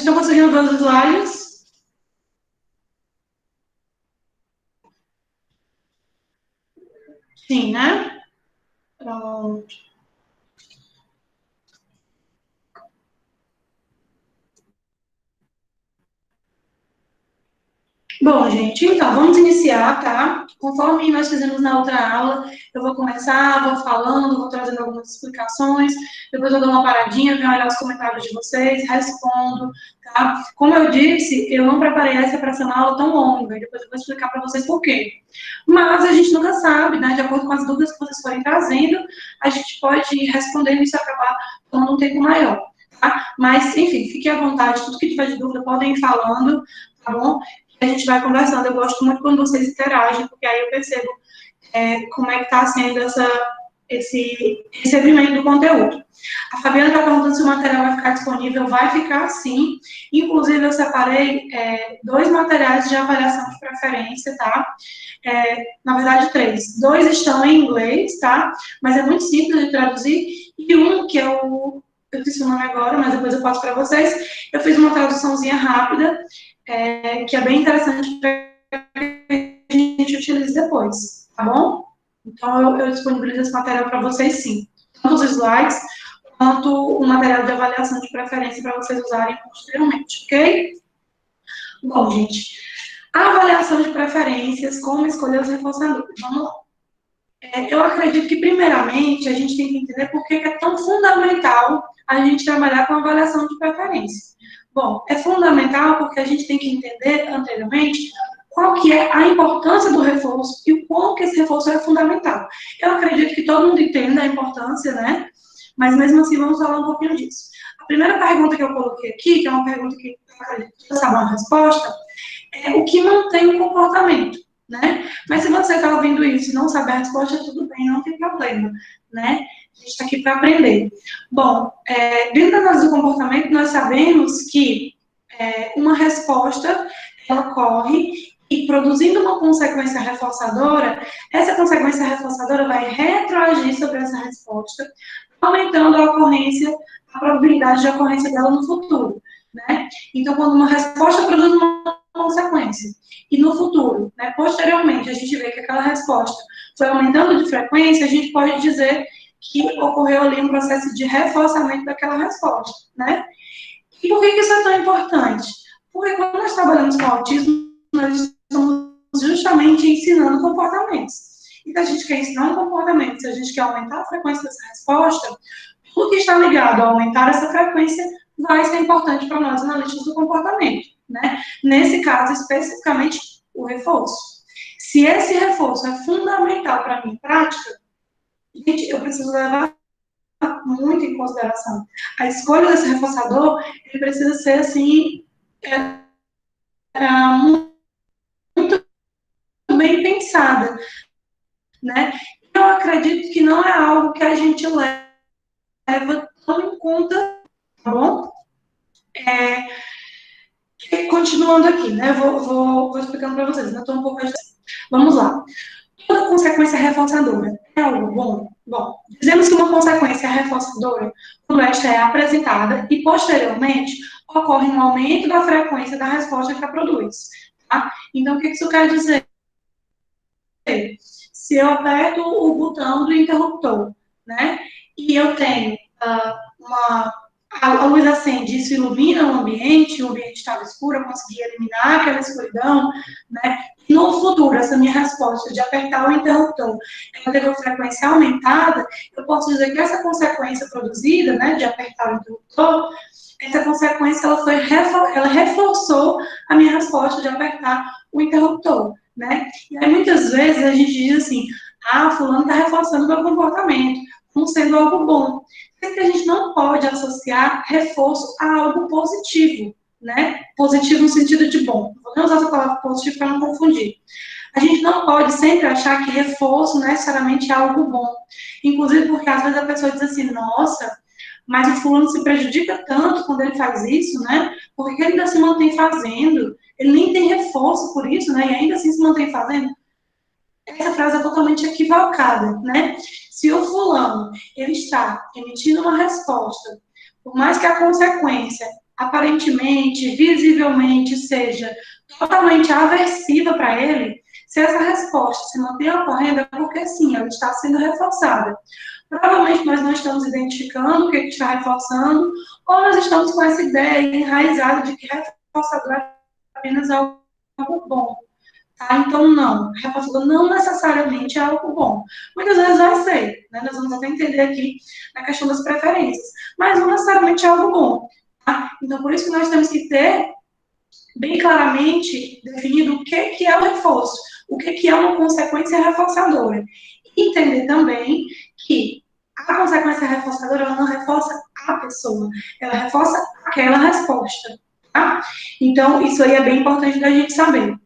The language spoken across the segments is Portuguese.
Estão conseguindo ver os usuários? Sim, né? Pronto. Bom, gente, então, vamos iniciar, tá? Conforme nós fizemos na outra aula, eu vou começar, vou falando, vou trazendo algumas explicações, depois eu dou uma paradinha, venho olhar os comentários de vocês, respondo, tá? Como eu disse, eu não preparei essa para ser uma aula tão longa, e depois eu vou explicar para vocês por quê. Mas a gente nunca sabe, né? De acordo com as dúvidas que vocês forem trazendo, a gente pode ir respondendo e isso acabar tomando um tempo maior, tá? Mas, enfim, fiquem à vontade, tudo que tiver de dúvida, podem ir falando, tá bom? A gente vai conversando. Eu gosto muito quando vocês interagem, porque aí eu percebo como é que está sendo esse recebimento do conteúdo. A Fabiana está perguntando se o material vai ficar disponível. Vai ficar sim. Inclusive, eu separei 2 materiais de avaliação de preferência, tá? Na verdade, 3. 2 estão em inglês, tá? Mas é muito simples de traduzir. E um, que é eu esqueci o nome agora, mas depois eu passo para vocês. Eu fiz uma traduçãozinha rápida, que é bem interessante para que a gente utilize depois, tá bom? Então, eu disponibilizo esse material para vocês, sim. Tanto os slides, quanto o material de avaliação de preferência para vocês usarem posteriormente, ok? Bom, gente, a avaliação de preferências, como escolher os reforçadores. Vamos lá. Eu acredito que, primeiramente, a gente tem que entender por que é tão fundamental a gente trabalhar com avaliação de preferência. Bom, é fundamental porque a gente tem que entender, anteriormente, qual que é a importância do reforço e o quanto que esse reforço é fundamental. Eu acredito que todo mundo entenda a importância, né? Mas, mesmo assim, vamos falar um pouquinho disso. A primeira pergunta que eu coloquei aqui, que é uma pergunta que eu acredito que já sabe a resposta, é o que mantém o comportamento, né? Mas se você está ouvindo isso e não sabe a resposta, tudo bem, não tem problema, né? A gente está aqui para aprender. Bom, dentro da análise do comportamento, nós sabemos que uma resposta, ela ocorre e produzindo uma consequência reforçadora, essa consequência reforçadora vai retroagir sobre essa resposta, aumentando a ocorrência, a probabilidade de ocorrência dela no futuro, né? Então, quando uma resposta produz uma consequência, e no futuro, né, posteriormente, a gente vê que aquela resposta foi aumentando de frequência, a gente pode dizer que ocorreu ali um processo de reforçamento daquela resposta, né? E por que isso é tão importante? Porque quando nós trabalhamos com autismo, nós estamos justamente ensinando comportamentos. E se a gente quer ensinar um comportamento, se a gente quer aumentar a frequência dessa resposta, tudo que está ligado a aumentar essa frequência vai ser importante para nós, analistas do comportamento, né? Nesse caso, especificamente, o reforço. Se esse reforço é fundamental para a minha prática, gente, eu preciso levar muito em consideração. A escolha desse reforçador, ele precisa ser, assim, muito bem pensada, né? Eu acredito que não é algo que a gente leva tão em conta, tá bom? Continuando aqui, né? Vou explicando para vocês, ainda estou um pouco. Vamos lá. Toda consequência reforçadora é algo bom? Bom, dizemos que uma consequência reforçadora, quando esta é apresentada e posteriormente ocorre um aumento da frequência da resposta que a produz. Tá? Então, o que isso quer dizer? Se eu aperto o botão do interruptor, né, e eu tenho a luz acende, isso ilumina o ambiente estava escuro, eu consegui eliminar aquela escuridão, né? No futuro, essa minha resposta de apertar o interruptor, ela teve uma frequência aumentada, eu posso dizer que essa consequência produzida, né, de apertar o interruptor, essa consequência, ela reforçou a minha resposta de apertar o interruptor, né? E aí, muitas vezes, a gente diz assim, fulano está reforçando o meu comportamento, como sendo algo bom. Sendo que a gente não pode associar reforço a algo positivo, né? Positivo no sentido de bom. Vou usar essa palavra positivo para não confundir. A gente não pode sempre achar que reforço necessariamente é algo bom. Inclusive porque às vezes a pessoa diz assim, nossa, mas o fulano se prejudica tanto quando ele faz isso, né? Porque ele ainda se mantém fazendo, ele nem tem reforço por isso, né? E ainda assim se mantém fazendo. Essa frase é totalmente equivocada, né? Se o fulano, ele está emitindo uma resposta, por mais que a consequência aparentemente, visivelmente, seja totalmente aversiva para ele, se essa resposta se mantém ocorrendo, é porque sim, ela está sendo reforçada. Provavelmente nós não estamos identificando o que está reforçando, ou nós estamos com essa ideia enraizada de que reforçador é apenas algo bom. Tá? Então, não, reforçador não necessariamente é algo bom. Muitas vezes vai ser, né? Nós vamos até entender aqui na questão das preferências, mas não necessariamente é algo bom. Tá? Então, por isso que nós temos que ter bem claramente definido o que é o reforço, o que é uma consequência reforçadora. E entender também que a consequência reforçadora, ela não reforça a pessoa, ela reforça aquela resposta. Tá? Então, isso aí é bem importante da gente saber.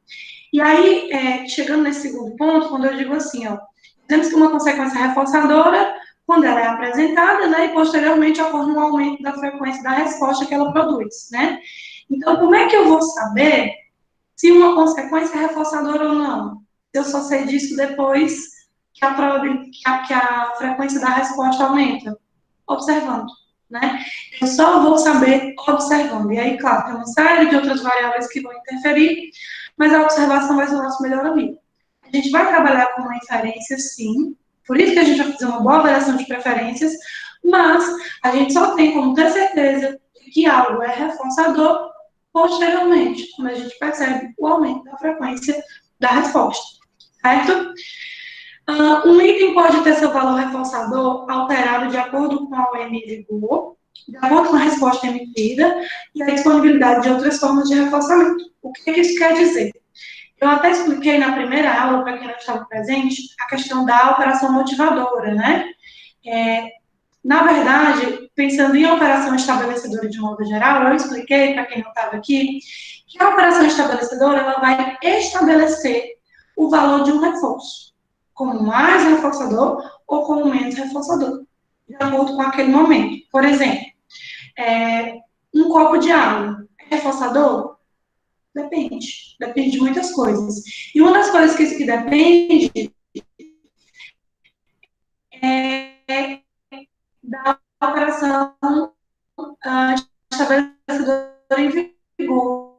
E aí, chegando nesse segundo ponto, quando eu digo assim, ó, temos que uma consequência reforçadora, quando ela é apresentada, né, e posteriormente ocorre um aumento da frequência da resposta que ela produz, né? Então, como é que eu vou saber se uma consequência é reforçadora ou não? Eu só sei disso depois que a frequência da resposta aumenta, observando, né? Eu só vou saber observando. E aí, claro, tem uma série de outras variáveis que vão interferir, mas a observação vai ser o nosso melhor amigo. A gente vai trabalhar com uma inferência, sim, por isso que a gente vai fazer uma boa avaliação de preferências, mas a gente só tem como ter certeza de que algo é reforçador posteriormente, quando a gente percebe o aumento da frequência da resposta, certo? Um item pode ter seu valor reforçador alterado de acordo com a OM em vigor, de acordo com a resposta emitida e a disponibilidade de outras formas de reforçamento. O que isso quer dizer? Eu até expliquei na primeira aula, para quem não estava presente, a questão da operação motivadora, né? Na verdade, pensando em operação estabelecedora de modo geral, eu expliquei, para quem não estava aqui, que a operação estabelecedora, ela vai estabelecer o valor de um reforço, como mais reforçador ou como menos reforçador, de acordo com aquele momento. Por exemplo, um copo de água é reforçador? Depende. Depende de muitas coisas. E uma das coisas que depende é da operação estabelecedora em vigor.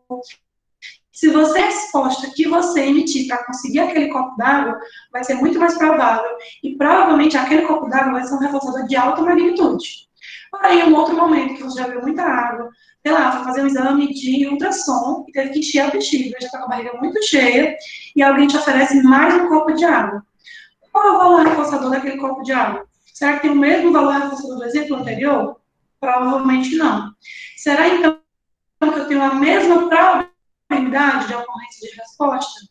Se você a resposta que você emitir para conseguir aquele copo d'água, vai ser muito mais provável. E provavelmente aquele copo d'água vai ser um reforçador de alta magnitude. Porém, em um outro momento que você já viu muita água, sei lá, foi fazer um exame de ultrassom e teve que encher a bexiga, já está com a barriga muito cheia, e alguém te oferece mais um copo de água. Qual é o valor reforçador daquele copo de água? Será que tem o mesmo valor reforçador do exemplo anterior? Provavelmente não. Será então que eu tenho a mesma probabilidade de ocorrência de resposta?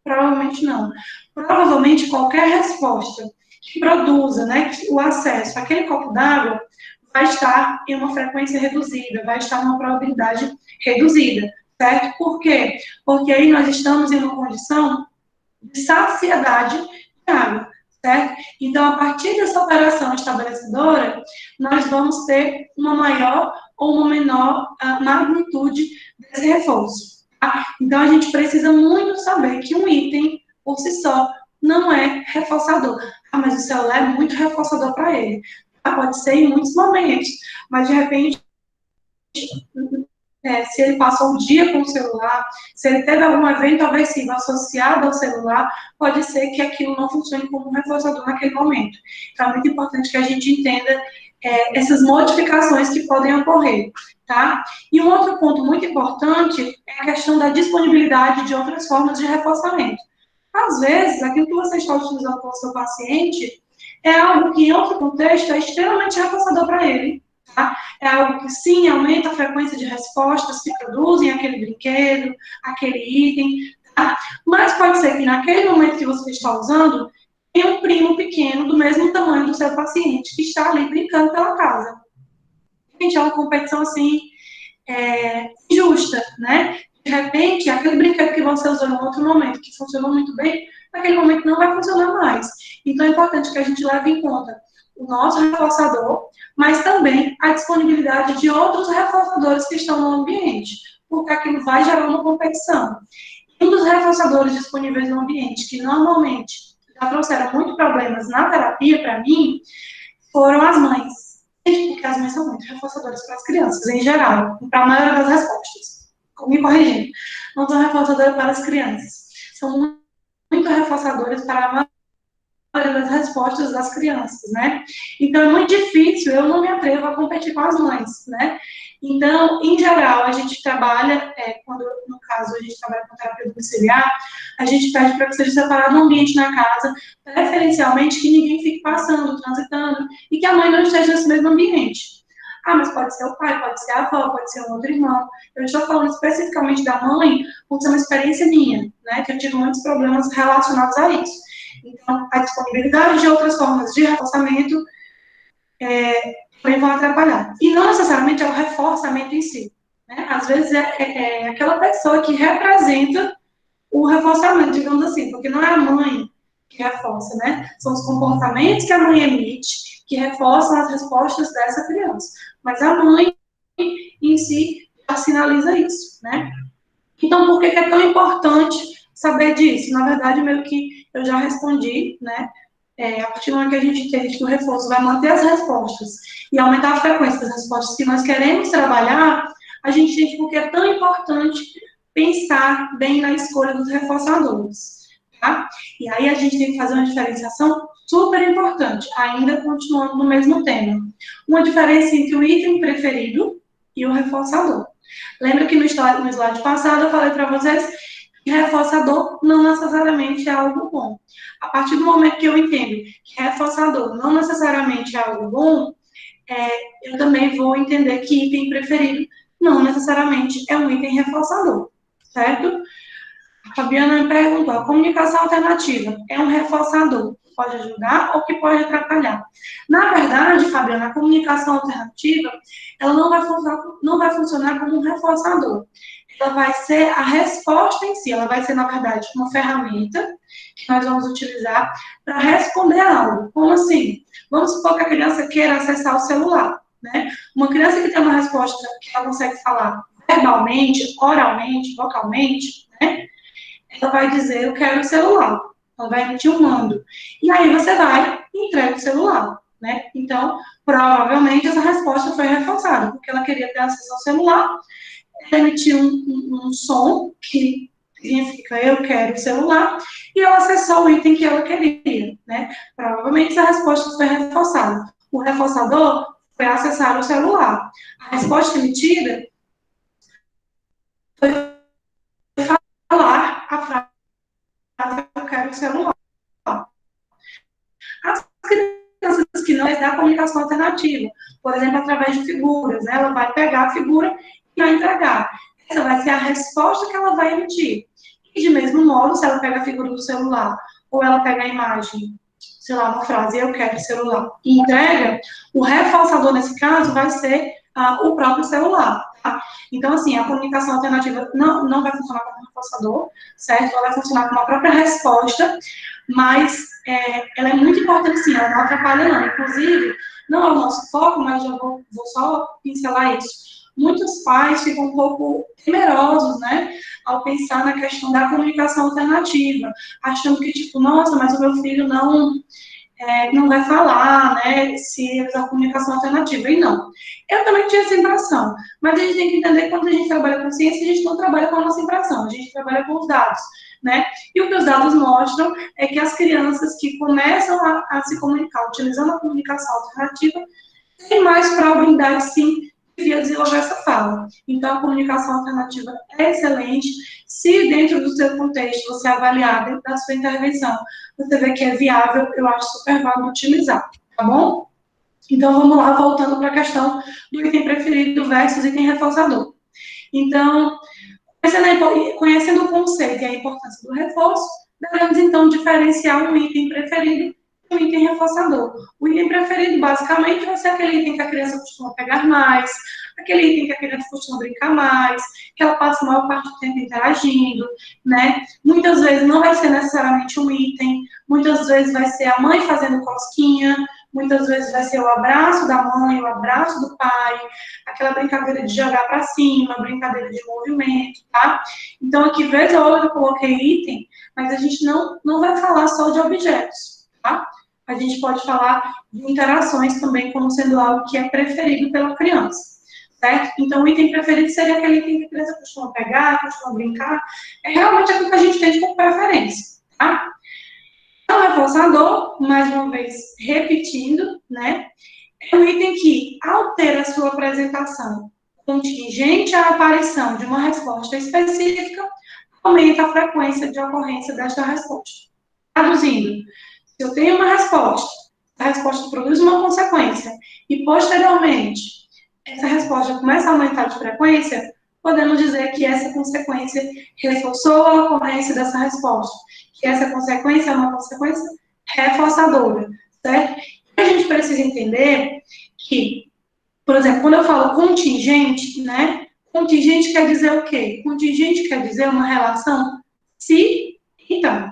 Provavelmente não. Provavelmente qualquer resposta que produza, né, o acesso àquele copo d'água vai estar em uma frequência reduzida, vai estar numa probabilidade reduzida, certo? Por quê? Porque aí nós estamos em uma condição de saciedade de água, certo? Então, a partir dessa operação estabelecedora, nós vamos ter uma maior ou uma menor magnitude desse reforço. Tá? Então, a gente precisa muito saber que um item, por si só, não é reforçador. Ah, mas o celular é muito reforçador para ele. Pode ser em muitos momentos, mas de repente, se ele passou o dia com o celular, se ele teve algum evento aversivo associado ao celular, pode ser que aquilo não funcione como um reforçador naquele momento. Então, é muito importante que a gente entenda essas modificações que podem ocorrer, tá? E um outro ponto muito importante é a questão da disponibilidade de outras formas de reforçamento. Às vezes, aquilo que você está utilizando com o seu paciente é algo que, em outro contexto, é extremamente reforçador para ele, tá? É algo que, sim, aumenta a frequência de respostas que produzem aquele brinquedo, aquele item, tá? Mas pode ser que, naquele momento que você está usando, tem um primo pequeno do mesmo tamanho do seu paciente que está ali brincando pela casa. Gente, é uma competição, assim, injusta, né? De repente, aquele brinquedo que você usou em outro momento, que funcionou muito bem, naquele momento não vai funcionar mais. Então, é importante que a gente leve em conta o nosso reforçador, mas também a disponibilidade de outros reforçadores que estão no ambiente, porque aquilo vai gerar uma competição. Um dos reforçadores disponíveis no ambiente, que normalmente já trouxeram muitos problemas na terapia para mim, foram as mães. porque as mães são muito reforçadoras para as crianças, em geral, para a maioria das respostas. Me corrigindo, não são reforçadoras para as crianças, são muito reforçadoras para a maioria das respostas das crianças, né? Então, é muito difícil, eu não me atrevo a competir com as mães, né? Então, em geral, a gente trabalha, quando, no caso, a gente trabalha com terapia domiciliar, a gente pede para que seja separado um ambiente na casa, preferencialmente que ninguém fique passando, transitando, e que a mãe não esteja nesse mesmo ambiente. Ah, mas pode ser o pai, pode ser a avó, pode ser um outro irmão. Eu estou falando especificamente da mãe, porque é uma experiência minha, né, que eu tive muitos problemas relacionados a isso. Então, a disponibilidade de outras formas de reforçamento também vão atrapalhar. E não necessariamente é o reforçamento em si, né? Às vezes é aquela pessoa que representa o reforçamento, digamos assim, porque não é a mãe que reforça, né? São os comportamentos que a mãe emite que reforçam as respostas dessa criança. Mas a mãe em si já sinaliza isso, né? Então, por que é tão importante saber disso? Na verdade, meio que eu já respondi, né? A partir do momento que a gente entende que o reforço vai manter as respostas e aumentar a frequência das respostas que nós queremos trabalhar, a gente entende porque é tão importante pensar bem na escolha dos reforçadores, tá? E aí a gente tem que fazer uma diferenciação super importante, ainda continuando no mesmo tema. Uma diferença entre o item preferido e o reforçador. Lembra que no slide passado eu falei para vocês que reforçador não necessariamente é algo bom. A partir do momento que eu entendo que reforçador não necessariamente é algo bom, eu também vou entender que item preferido não necessariamente é um item reforçador, certo? A Fabiana me perguntou, a comunicação alternativa é um reforçador que pode ajudar ou que pode atrapalhar? Na verdade, Fabiana, a comunicação alternativa, ela não vai funcionar como um reforçador. Ela vai ser a resposta em si, ela vai ser, na verdade, uma ferramenta que nós vamos utilizar para responder a algo. Como assim? Vamos supor que a criança queira acessar o celular, né? Uma criança que tem uma resposta que ela consegue falar verbalmente, oralmente, vocalmente, né? Ela vai dizer, eu quero o celular. Ela vai emitir um mando. E aí você vai e entrega o celular, né? Então, provavelmente essa resposta foi reforçada, porque ela queria ter acesso ao celular, ela emitiu um som que significa eu quero o celular, e ela acessou o item que ela queria, né? Provavelmente essa resposta foi reforçada. O reforçador foi acessar o celular. A resposta emitida foi falar a frase eu quero o celular. As crianças que não é da comunicação alternativa, por exemplo, através de figuras, né? Ela vai pegar a figura e vai entregar. Essa vai ser a resposta que ela vai emitir. E, de mesmo modo, se ela pega a figura do celular, ou ela pega a imagem, sei lá, uma frase, eu quero celular, e entrega, o reforçador, nesse caso, vai ser o próprio celular, tá? Então, assim, a comunicação alternativa não vai funcionar como reforçador, certo? Ela vai funcionar como a própria resposta, mas ela é muito importante, sim, ela não atrapalha, não. Inclusive, não é o nosso foco, mas eu vou só pincelar isso. Muitos pais ficam um pouco temerosos, né, ao pensar na questão da comunicação alternativa, achando que, tipo, nossa, mas o meu filho não vai falar, né, se usar comunicação alternativa. E não. Eu também tinha essa impressão, mas a gente tem que entender que quando a gente trabalha com ciência, a gente não trabalha com a nossa impressão, a gente trabalha com os dados, né? E o que os dados mostram é que as crianças que começam a se comunicar utilizando a comunicação alternativa têm mais probabilidade, sim, de desenvolver essa fala. Então, a comunicação alternativa é excelente. Se dentro do seu contexto você avaliar, dentro da sua intervenção, você vê que é viável, eu acho super válido utilizar, tá bom? Então, vamos lá, voltando para a questão do item preferido versus item reforçador. Então, conhecendo o conceito e a importância do reforço, devemos, então, diferenciar um item preferido e um item reforçador. O item preferido, basicamente, vai ser aquele item que a criança costuma pegar mais, aquele item que a criança costuma brincar mais, que ela passa a maior parte do tempo interagindo, né? Muitas vezes não vai ser necessariamente um item, muitas vezes vai ser a mãe fazendo cosquinha, muitas vezes vai ser o abraço da mãe, o abraço do pai, aquela brincadeira de jogar para cima, brincadeira de movimento, tá? Então, aqui, vez ou outra, eu coloquei item, mas a gente não vai falar só de objetos, tá? a gente pode falar de interações também como sendo algo que é preferido pela criança, certo? Então, o item preferido seria aquele item que a criança costuma pegar, costuma brincar, é realmente aquilo que a gente tem como preferência, tá? Então, reforçador, mais uma vez, repetindo, né? É um item que, ao ter a sua apresentação contingente à aparição de uma resposta específica, aumenta a frequência de ocorrência desta resposta. Traduzindo, se eu tenho uma resposta, a resposta produz uma consequência, e posteriormente essa resposta começa a aumentar de frequência, podemos dizer que essa consequência reforçou a ocorrência dessa resposta, que essa consequência é uma consequência reforçadora, certo? E a gente precisa entender que, por exemplo, quando eu falo contingente, né? Contingente quer dizer o quê? Contingente quer dizer uma relação se, então.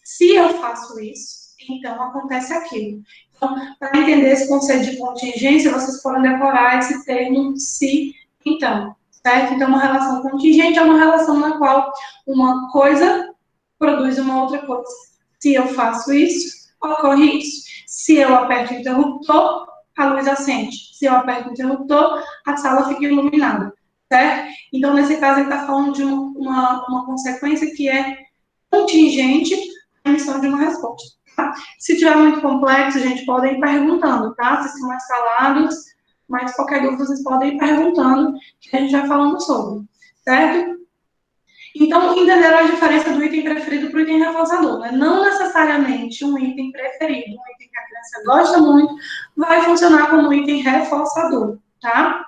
Se eu faço isso, então acontece aquilo. Então, para entender esse conceito de contingência, vocês podem decorar esse termo se, então, certo? Então, uma relação contingente é uma relação na qual uma coisa produz uma outra coisa. Se eu faço isso, ocorre isso. Se eu aperto o interruptor, a luz acende. Se eu aperto o interruptor, a sala fica iluminada, certo? Então, nesse caso, ele está falando de uma consequência que é contingente à emissão de uma resposta. Tá? Se tiver muito complexo, gente, podem ir perguntando, tá? Vocês são mais calados, mas qualquer dúvida vocês podem ir perguntando, que a gente vai falando sobre, certo? Então, entenderam a diferença do item preferido para o item reforçador, né? Não necessariamente um item preferido, um item que a criança gosta muito, vai funcionar como um item reforçador, tá?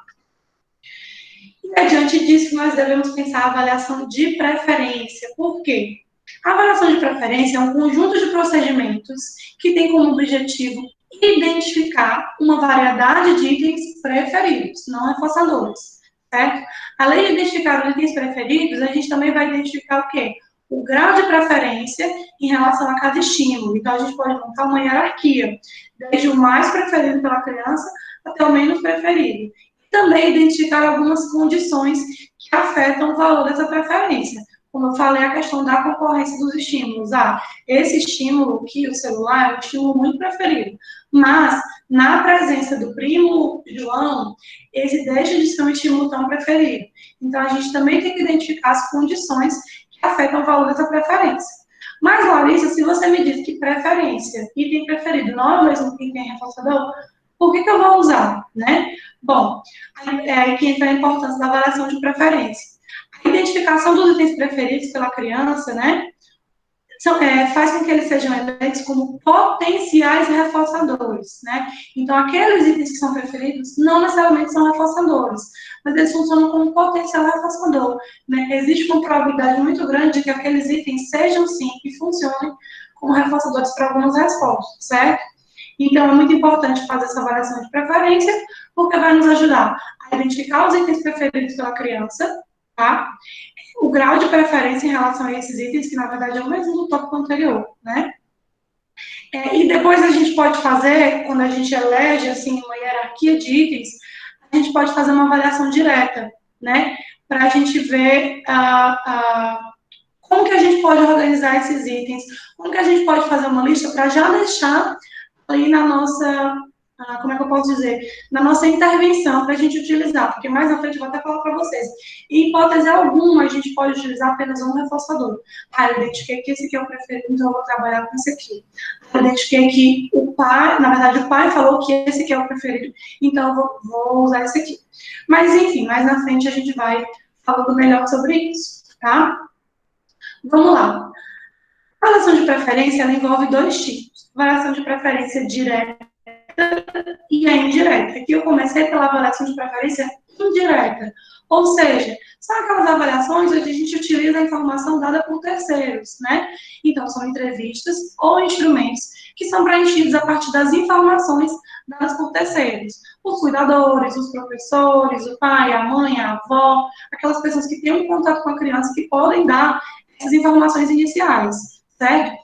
E adiante disso, nós devemos pensar a avaliação de preferência. Por quê? A avaliação de preferência é um conjunto de procedimentos que tem como objetivo identificar uma variedade de itens preferidos, não reforçadores, certo? Além de identificar os itens preferidos, a gente também vai identificar o quê? O grau de preferência em relação a cada estímulo. Então, a gente pode montar uma hierarquia, desde o mais preferido pela criança até o menos preferido. E também identificar algumas condições que afetam o valor dessa preferência. Como eu falei, a questão da concorrência dos estímulos. Esse estímulo aqui, o celular, é um estímulo muito preferido. Mas, na presença do primo João, esse deixa de ser um estímulo tão preferido. Então, a gente também tem que identificar as condições que afetam o valor dessa preferência. Mas, Larissa, se você me diz que preferência, item preferido, não é o mesmo que item reforçador, por que eu vou usar, né? Bom, é aí que entra a importância da avaliação de preferência. A identificação dos itens preferidos pela criança, né, faz com que eles sejam eleitos como potenciais reforçadores, né? Então, aqueles itens que são preferidos não necessariamente são reforçadores, mas eles funcionam como potencial reforçador, né? Existe uma probabilidade muito grande de que aqueles itens sejam, sim, e funcionem como reforçadores para algumas respostas, certo? Então, é muito importante fazer essa avaliação de preferência, porque vai nos ajudar a identificar os itens preferidos pela criança, tá? O grau de preferência em relação a esses itens, que na verdade é o mesmo do tópico anterior, né? E depois a gente pode fazer, quando a gente elege, assim, uma hierarquia de itens, a gente pode fazer uma avaliação direta, né? Para a gente ver como que a gente pode organizar esses itens, como que a gente pode fazer uma lista para já deixar ali na nossa, como é que eu posso dizer, na nossa intervenção para a gente utilizar, porque mais na frente eu vou até falar para vocês. Em hipótese alguma, a gente pode utilizar apenas um reforçador. Eu identifiquei que esse aqui é o preferido, então eu vou trabalhar com esse aqui. Eu identifiquei que o pai, na verdade, o pai falou que esse aqui é o preferido, então eu vou usar esse aqui. Mas, enfim, mais na frente a gente vai falando melhor sobre isso, tá? Vamos lá. A avaliação de preferência, ela envolve dois tipos. Avaliação de preferência direta e a indireta. Aqui eu comecei pela avaliação de preferência indireta. Ou seja, são aquelas avaliações onde a gente utiliza a informação dada por terceiros, né? Então, são entrevistas ou instrumentos que são preenchidos a partir das informações dadas por terceiros. Os cuidadores, os professores, o pai, a mãe, a avó, aquelas pessoas que têm um contato com a criança que podem dar essas informações iniciais, certo?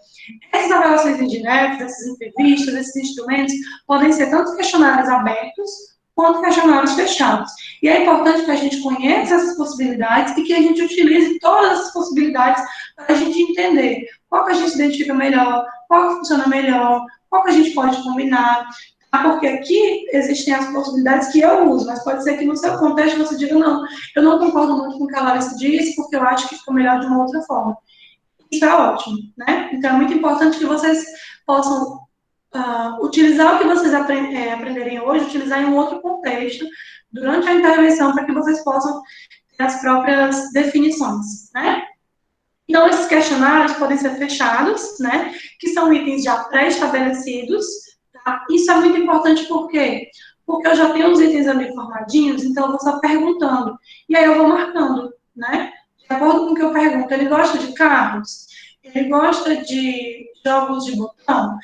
Essas avaliações indiretas, essas entrevistas, esses instrumentos, podem ser tanto questionários abertos, quanto questionários fechados. E é importante que a gente conheça essas possibilidades e que a gente utilize todas as possibilidades para a gente entender qual que a gente identifica melhor, qual que funciona melhor, qual que a gente pode combinar, tá? Porque aqui existem as possibilidades que eu uso, mas pode ser que no seu contexto você diga, não, eu não concordo muito com o que a Larissa disse, porque eu acho que ficou melhor de uma outra forma. Isso é ótimo, né? Então, é muito importante que vocês possam utilizar o que vocês aprenderem hoje, utilizar em um outro contexto, durante a intervenção, para que vocês possam ter as próprias definições, né? Então, esses questionários podem ser fechados, né? Que são itens já pré-estabelecidos, tá? Isso é muito importante, por quê? Porque eu já tenho os itens ali formadinhos, então eu vou só perguntando. E aí eu vou marcando, né? De acordo com o que eu pergunto, ele gosta de carros? Ele gosta de jogos de botão?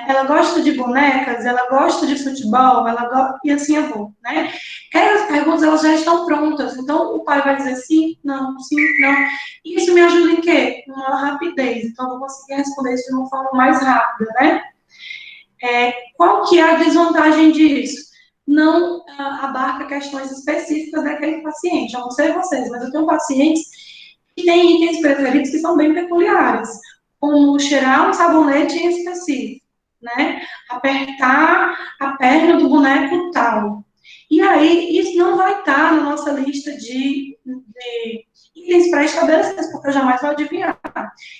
Ela gosta de bonecas? Ela gosta de futebol? E assim eu vou, né? As perguntas, elas já estão prontas. Então, o pai vai dizer sim, não, sim, não. Isso me ajuda em quê? Uma rapidez. Então, eu vou conseguir responder isso de uma forma mais rápida, né? Qual que é a desvantagem disso? Não abarca questões específicas daquele paciente. Eu não sei vocês, mas eu tenho pacientes que têm itens preferidos que são bem peculiares, como cheirar um sabonete em específico, né? Apertar a perna do boneco tal. E aí, isso não vai estar na nossa lista de itens pré-estabelecidos, porque eu jamais vou adivinhar.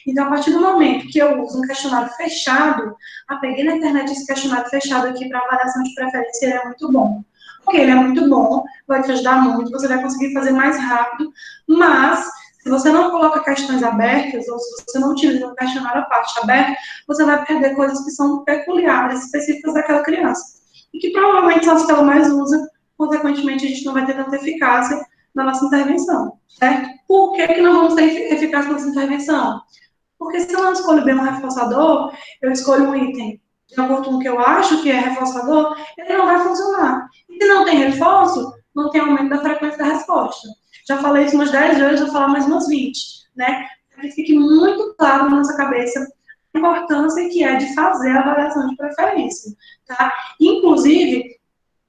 Então, a partir do momento que eu uso um questionário fechado, peguei na internet esse questionário fechado aqui para avaliação de preferência, ele é muito bom. Ok, ele é muito bom, vai te ajudar muito, você vai conseguir fazer mais rápido, mas se você não coloca questões abertas, ou se você não utiliza um questionário à parte aberto, você vai perder coisas que são peculiares, específicas daquela criança. E que provavelmente são as que ela mais usa, consequentemente a gente não vai ter tanta eficácia na nossa intervenção, certo? Por que não vamos ter eficácia na nossa intervenção? Porque se eu não escolho bem um reforçador, eu escolho um item de acordo com o que eu acho que é reforçador, ele não vai funcionar. E se não tem reforço, não tem aumento da frequência da resposta. Já falei isso umas 10 vezes, vou falar mais umas 20, né? Para que fique muito claro na nossa cabeça a importância que é de fazer a avaliação de preferência, tá? Inclusive,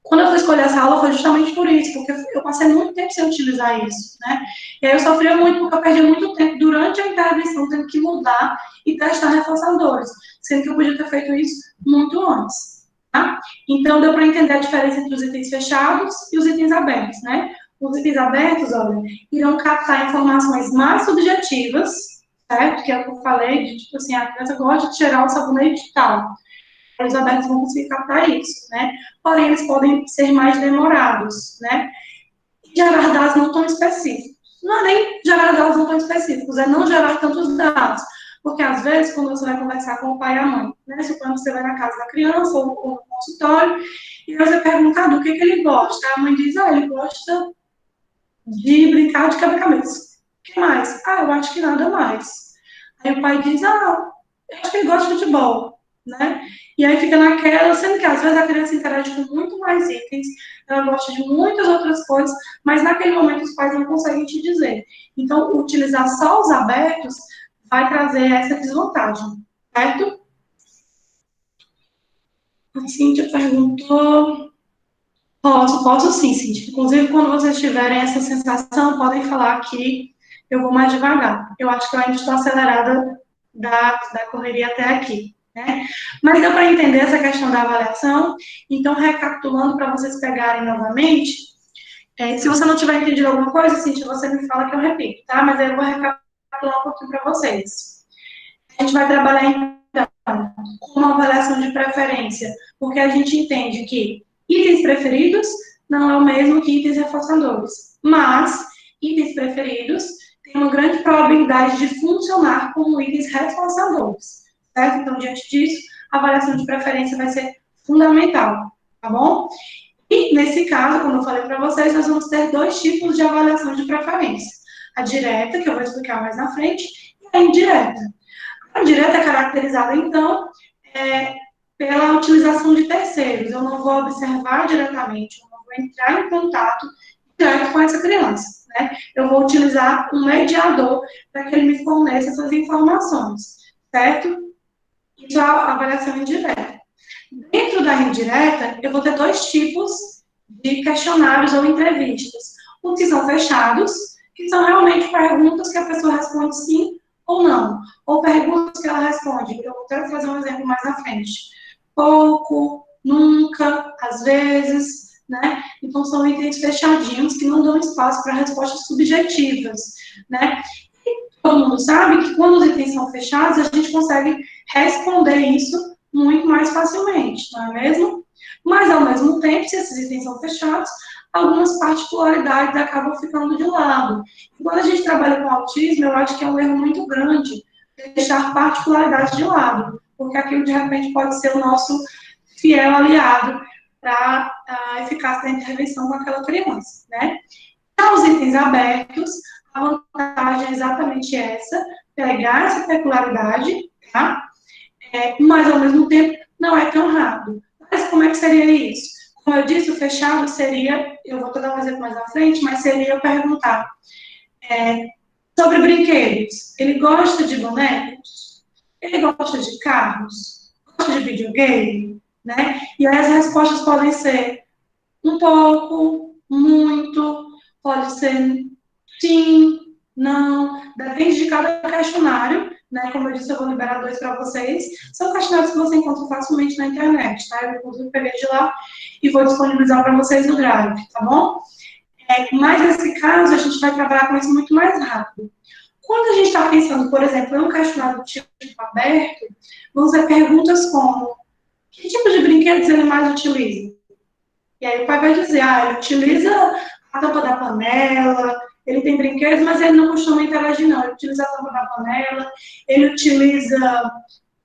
quando eu fui escolher essa aula foi justamente por isso, porque eu passei muito tempo sem utilizar isso, né? E aí eu sofria muito, porque eu perdi muito tempo durante a intervenção, tendo que mudar e testar reforçadores, sendo que eu podia ter feito isso muito antes, tá? Então, deu para entender a diferença entre os itens fechados e os itens abertos, né? Os itens abertos, olha, irão captar informações mais subjetivas, certo? Que é o que eu falei, de, tipo assim, a criança gosta de cheirar o sabonete e tal. Os abertos vão conseguir captar isso, né? Porém, eles podem ser mais demorados, né? E gerar dados não tão específicos. Não é nem gerar dados não tão específicos, é não gerar tantos dados. Porque, às vezes, quando você vai conversar com o pai e a mãe, né? Supondo que você vai na casa da criança ou no consultório, e você pergunta do que ele gosta. A mãe diz, ele gosta de brincar de quebra-cabeça. O que mais? Eu acho que nada mais. Aí o pai diz, eu acho que ele gosta de futebol, né? E aí fica naquela, sendo que às vezes a criança interage com muito mais itens, ela gosta de muitas outras coisas, mas naquele momento os pais não conseguem te dizer. Então, utilizar só os abertos vai trazer essa desvantagem, certo? A Cíntia perguntou. Posso sim, Cíntia. Inclusive, quando vocês tiverem essa sensação, podem falar que eu vou mais devagar. Eu acho que eu ainda estou acelerada da correria até aqui, né? Mas deu para entender essa questão da avaliação. Então, recapitulando para vocês pegarem novamente, se você não tiver entendido alguma coisa, Cíntia, você me fala que eu repito, tá? Mas aí eu vou recapitular um pouquinho para vocês. A gente vai trabalhar, então, com uma avaliação de preferência, porque a gente entende que itens preferidos não é o mesmo que itens reforçadores, mas itens preferidos têm uma grande probabilidade de funcionar como itens reforçadores, certo? Então, diante disso, a avaliação de preferência vai ser fundamental, tá bom? E, nesse caso, como eu falei para vocês, nós vamos ter dois tipos de avaliação de preferência. A direta, que eu vou explicar mais na frente, e a indireta. A direta é caracterizada, então, pela utilização de terceiros. Eu não vou observar diretamente, eu não vou entrar em contato direto com essa criança, né? Eu vou utilizar um mediador para que ele me forneça essas informações, certo? Isso é a avaliação indireta. Dentro da indireta, eu vou ter dois tipos de questionários ou entrevistas. Os que são fechados, que são realmente perguntas que a pessoa responde sim ou não. Ou perguntas que ela responde. Eu quero fazer um exemplo mais à frente. pouco, nunca, às vezes, né? Então, são itens fechadinhos que não dão espaço para respostas subjetivas, né? E todo mundo sabe que quando os itens são fechados, a gente consegue responder isso muito mais facilmente, não é mesmo? Mas, ao mesmo tempo, se esses itens são fechados, algumas particularidades acabam ficando de lado. E quando a gente trabalha com autismo, eu acho que é um erro muito grande deixar particularidades de lado, porque aquilo, de repente, pode ser o nosso fiel aliado para a eficácia da intervenção com aquela criança, né? Para os itens abertos, a vantagem é exatamente essa, pegar essa peculiaridade, tá? Mas, ao mesmo tempo, não é tão rápido. Mas como é que seria isso? Como eu disse, o fechado seria, eu vou dar um exemplo mais à frente, mas seria eu perguntar sobre brinquedos. Ele gosta de bonecos? Ele gosta de carros? Gosta de videogame? Né? E aí as respostas podem ser um pouco, muito, pode ser sim, não, depende de cada questionário, né? Como eu disse, eu vou liberar 2 para vocês. São questionários que você encontra facilmente na internet, tá? Eu, inclusive, peguei de lá e vou disponibilizar para vocês no Drive, tá bom? Mas, nesse caso, a gente vai trabalhar com isso muito mais rápido. Quando a gente está pensando, por exemplo, em um questionário do tipo aberto, vamos ter perguntas como: que tipo de brinquedos ele mais utiliza? E aí o pai vai dizer, ele utiliza a tampa da panela, ele tem brinquedos, mas ele não costuma interagir, não. Ele utiliza a tampa da panela, ele utiliza,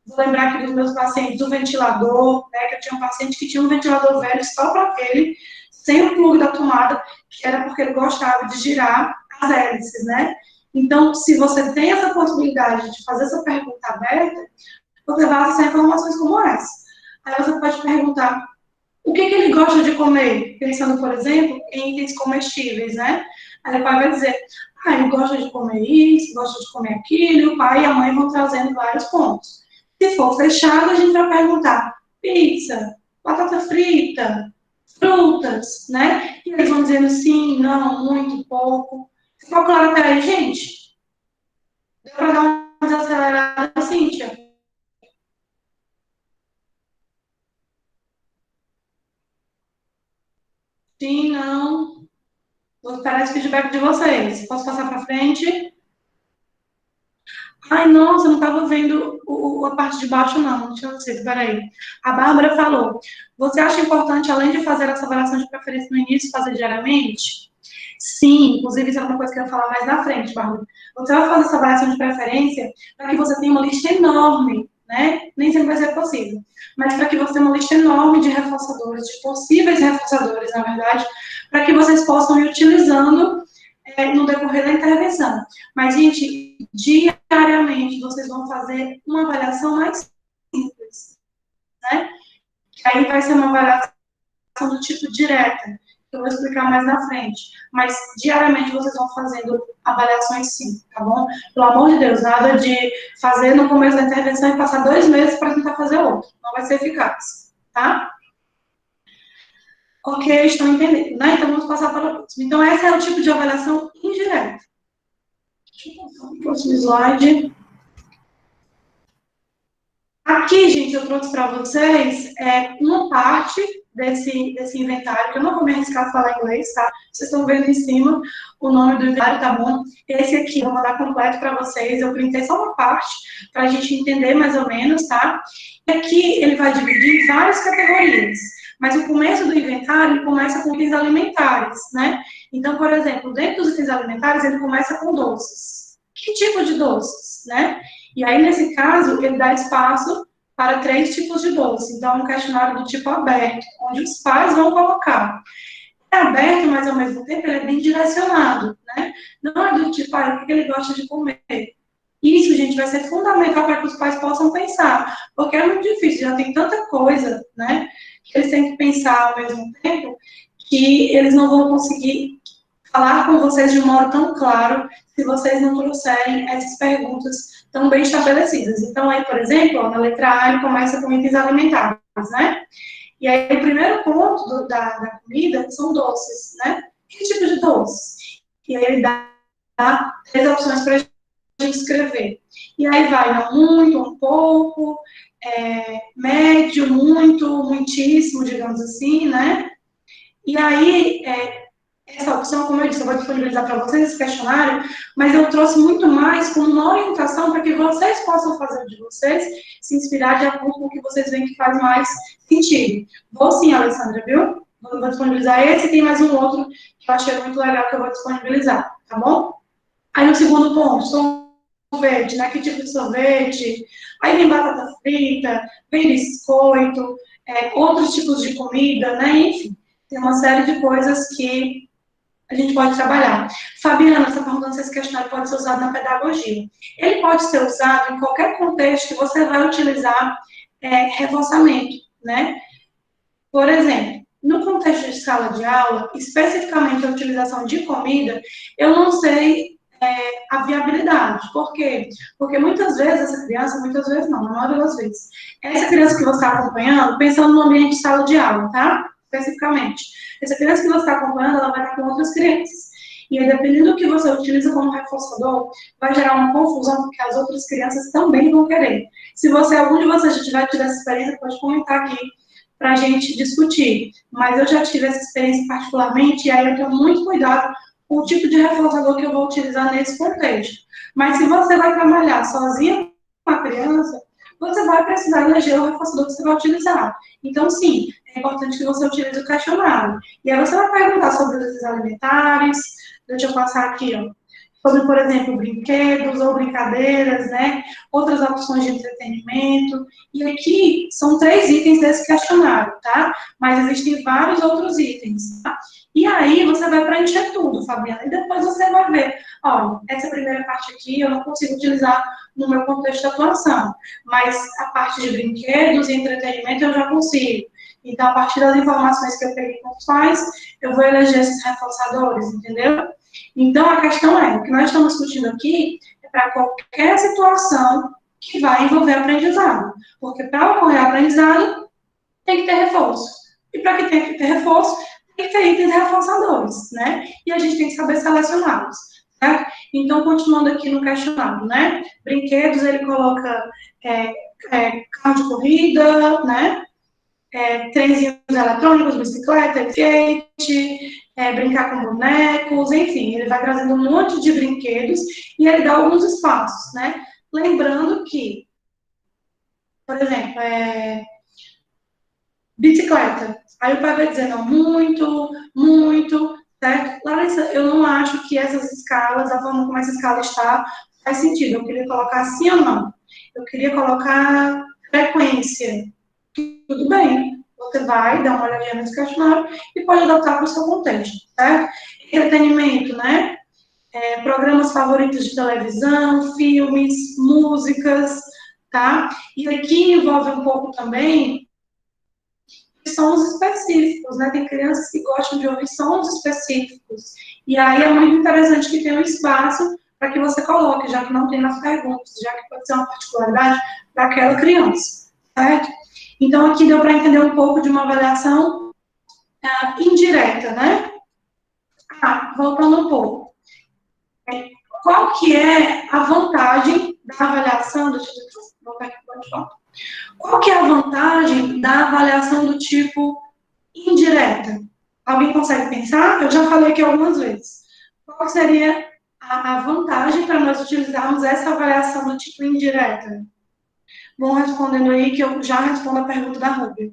vou lembrar aqui dos meus pacientes, o ventilador, né, que eu tinha um paciente que tinha um ventilador velho só para ele, sem o plug da tomada, que era porque ele gostava de girar as hélices, né? Então, se você tem essa possibilidade de fazer essa pergunta aberta, você vai acessar informações como essa. Aí você pode perguntar: o que ele gosta de comer? Pensando, por exemplo, em itens comestíveis, né? Aí o pai vai dizer, ele gosta de comer isso, gosta de comer aquilo, e o pai e a mãe vão trazendo vários pontos. Se for fechado, a gente vai perguntar: pizza, batata frita, frutas, né? E eles vão dizendo sim, não, muito, pouco. Ficou claro até aí, gente? Deu para dar uma desacelerada, Cíntia? Sim, não. Vou esperar esse feedback de vocês. Posso passar para frente? Ai, nossa, eu não estava vendo a parte de baixo, não. Deixa eu ver, peraí. A Bárbara falou: você acha importante, além de fazer essa avaliação de preferência no início, fazer diariamente? Sim, inclusive isso é uma coisa que eu ia falar mais na frente, Bárbara. Você vai fazer essa avaliação de preferência para que você tenha uma lista enorme, né? Nem sempre vai ser possível, mas para que você tenha uma lista enorme de reforçadores, de possíveis reforçadores, na verdade, para que vocês possam ir utilizando no decorrer da intervenção. Mas, gente, diariamente vocês vão fazer uma avaliação mais simples, né? Que aí vai ser uma avaliação do tipo direta, que eu vou explicar mais na frente. Mas, diariamente, vocês vão fazendo avaliações sim, tá bom? Pelo amor de Deus, nada de fazer no começo da intervenção e passar 2 meses para tentar fazer outro. Não vai ser eficaz, tá? Ok, estão entendendo, né? Então, vamos passar para o próximo. Então, esse é o tipo de avaliação indireta. Deixa eu passar para o próximo slide. Aqui, gente, eu trouxe para vocês uma parte desse inventário, que eu não vou me arriscar a falar inglês, tá? Vocês estão vendo em cima o nome do inventário, tá bom? Esse aqui eu vou mandar completo para vocês, eu printei só uma parte, para a gente entender mais ou menos, tá? E aqui ele vai dividir em várias categorias, mas o começo do inventário, ele começa com itens alimentares, né? Então, por exemplo, dentro dos itens alimentares, ele começa com doces. Que tipo de doces, né? E aí, nesse caso, ele dá espaço para 3 tipos de doce. Então, é um questionário do tipo aberto, onde os pais vão colocar. É aberto, mas ao mesmo tempo ele é bem direcionado, né? Não é do tipo, o que ele gosta de comer. Isso, gente, vai ser fundamental para que os pais possam pensar, porque é muito difícil, já tem tanta coisa, né, que eles têm que pensar ao mesmo tempo, que eles não vão conseguir falar com vocês de um modo tão claro se vocês não trouxerem essas perguntas tão bem estabelecidas. Então, aí, por exemplo, na letra A, ele começa com itens alimentares, né? E aí, o primeiro ponto da comida são doces, né? Que tipo de doces? E aí, ele dá 3 opções para a gente escrever. E aí vai, não muito, um pouco, médio, muito, muitíssimo, digamos assim, né? E aí, essa opção, como eu disse, eu vou disponibilizar para vocês esse questionário, mas eu trouxe muito mais como uma orientação para que vocês possam fazer de vocês, se inspirar de acordo com o que vocês veem que faz mais sentido. Vou sim, Alessandra, viu? Vou disponibilizar esse, tem mais um outro que eu achei muito legal que eu vou disponibilizar, tá bom? Aí no segundo ponto, sorvete, né? Que tipo de sorvete? Aí vem batata frita, vem biscoito, outros tipos de comida, né? Enfim, tem uma série de coisas que a gente pode trabalhar. Fabiana, você está perguntando se esse questionário pode ser usado na pedagogia. Ele pode ser usado em qualquer contexto que você vai utilizar reforçamento, né? Por exemplo, no contexto de sala de aula, especificamente a utilização de comida, eu não sei a viabilidade. Por quê? Porque muitas vezes essa criança, muitas vezes não, na maioria das vezes, essa criança que você está acompanhando, pensando no ambiente de sala de aula, tá? Especificamente. Essa criança que você está acompanhando, ela vai estar com outras crianças. E aí, dependendo do que você utiliza como reforçador, vai gerar uma confusão, porque as outras crianças também vão querer. Se algum de vocês já tiver tido essa experiência, pode comentar aqui para a gente discutir. Mas eu já tive essa experiência particularmente, e aí eu tenho muito cuidado com o tipo de reforçador que eu vou utilizar nesse contexto. Mas se você vai trabalhar sozinha com a criança, você vai precisar eleger o reforçador que você vai utilizar. Então, sim, é importante que você utilize o questionário. E aí você vai perguntar sobre os itens alimentares, deixa eu passar aqui, ó, sobre, por exemplo, brinquedos ou brincadeiras, né? Outras opções de entretenimento. E aqui são 3 itens desse questionário, tá? Mas existem vários outros itens, tá? E aí você vai preencher tudo, Fabiana, e depois você vai ver, olha, essa primeira parte aqui eu não consigo utilizar no meu contexto de atuação, mas a parte de brinquedos e entretenimento eu já consigo. Então, a partir das informações que eu peguei com os pais, eu vou eleger esses reforçadores, entendeu? Então, a questão o que nós estamos discutindo aqui é para qualquer situação que vai envolver aprendizado. Porque para ocorrer aprendizado, tem que ter reforço. E para que tenha que ter reforço, tem que ter itens reforçadores, né? E a gente tem que saber selecioná-los, certo? Então, continuando aqui no questionário, né? Brinquedos, ele coloca carro de corrida, né? Trenzinhos eletrônicos, bicicleta, skate, brincar com bonecos, enfim, ele vai trazendo um monte de brinquedos e ele dá alguns espaços, né? Lembrando que, por exemplo, bicicleta. Aí o pai vai dizer, não, muito, muito, certo? Larissa, eu não acho que essas escalas, a forma como essa escala está, faz sentido. Eu queria colocar sim ou não. Eu queria colocar frequência. Tudo bem. Você vai dar uma olhadinha nesse questionário e pode adaptar para o seu contexto, certo? Entretenimento, né? Programas favoritos de televisão, filmes, músicas, tá? E aqui envolve um pouco também sons específicos, né? Tem crianças que gostam de ouvir sons específicos. E aí é muito interessante que tenha um espaço para que você coloque, já que não tem nas perguntas, já que pode ser uma particularidade daquela criança, certo? Então, aqui deu para entender um pouco de uma avaliação indireta, né? Voltando um pouco. Qual que é a vantagem da avaliação do tipo... Qual que é a vantagem da avaliação do tipo indireta? Alguém consegue pensar? Eu já falei aqui algumas vezes. Qual seria a vantagem para nós utilizarmos essa avaliação do tipo indireta? Vão respondendo aí que eu já respondo a pergunta da Rubia.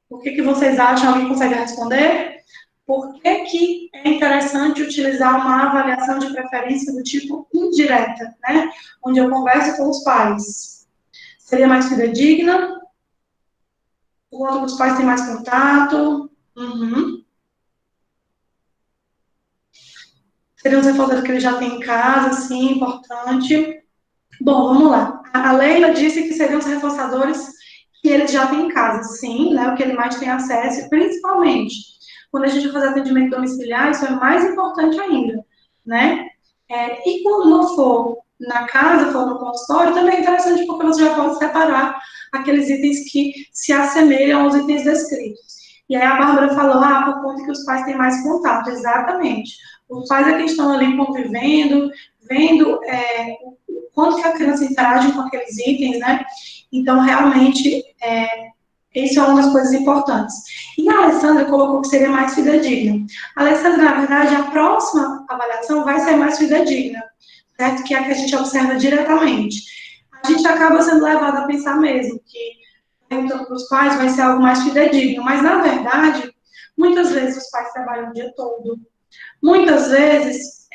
O que vocês acham? Alguém consegue responder? Por que é interessante utilizar uma avaliação de preferência do tipo indireta, né? Onde eu converso com os pais. Seria mais fidedigna? O outro dos pais tem mais contato? Uhum. Seria um reforçador que ele já tem em casa, sim, importante. Bom, vamos lá. A Leila disse que seriam os reforçadores que ele já tem em casa, sim, né? O que ele mais tem acesso, principalmente quando a gente vai fazer atendimento domiciliar, isso é mais importante ainda, né? E quando não for na casa, for no consultório, também é interessante porque você já pode separar aqueles itens que se assemelham aos itens descritos. E aí a Bárbara falou, por conta que os pais têm mais contato, exatamente. Os pais é que estão ali convivendo, vendo o quanto que a criança interage com aqueles itens, né? Então, realmente, isso é uma das coisas importantes. E a Alessandra colocou que seria mais fidedigna. A Alessandra, na verdade, a próxima avaliação vai ser mais fidedigna, certo? Que é a que a gente observa diretamente. A gente acaba sendo levado a pensar mesmo que perguntando para os pais vai ser algo mais fidedigno, mas, na verdade, muitas vezes os pais trabalham o dia todo. Muitas vezes,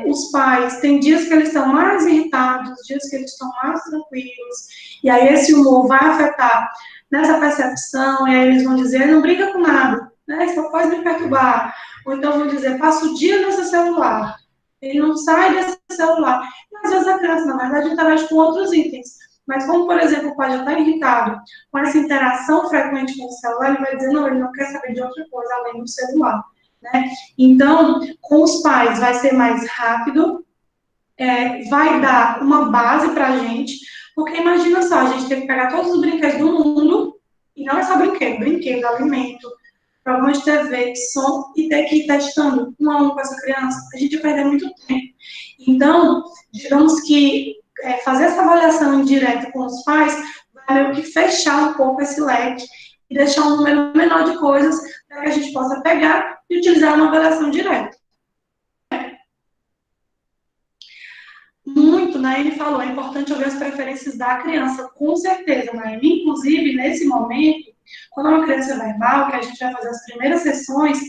os pais têm dias que eles estão mais irritados, dias que eles estão mais tranquilos, e aí esse humor vai afetar nessa percepção, e aí eles vão dizer, não briga com nada, né? Só pode me perturbar. Ou então vão dizer, passa o dia nesse celular. Ele não sai desse celular. E às vezes a criança, na verdade, interage com outros itens. Mas como, por exemplo, o pai já está irritado com essa interação frequente com o celular, ele vai dizer, não, ele não quer saber de outra coisa além do celular. Né? Então, com os pais vai ser mais rápido, vai dar uma base para a gente, porque imagina só, a gente tem que pegar todos os brinquedos do mundo, e não é só brinquedo, alimento, programa de TV, som, e ter que ir testando um a um com essa criança, a gente vai perder muito tempo. Então, digamos que fazer essa avaliação indireta com os pais vai meio que fechar um pouco esse leque e deixar um número menor de coisas para que a gente possa pegar e utilizar uma avaliação direta. Muito, Naime falou, é importante ouvir as preferências da criança, com certeza, Naime. Inclusive, nesse momento, quando uma criança é verbal, que a gente vai fazer as primeiras sessões,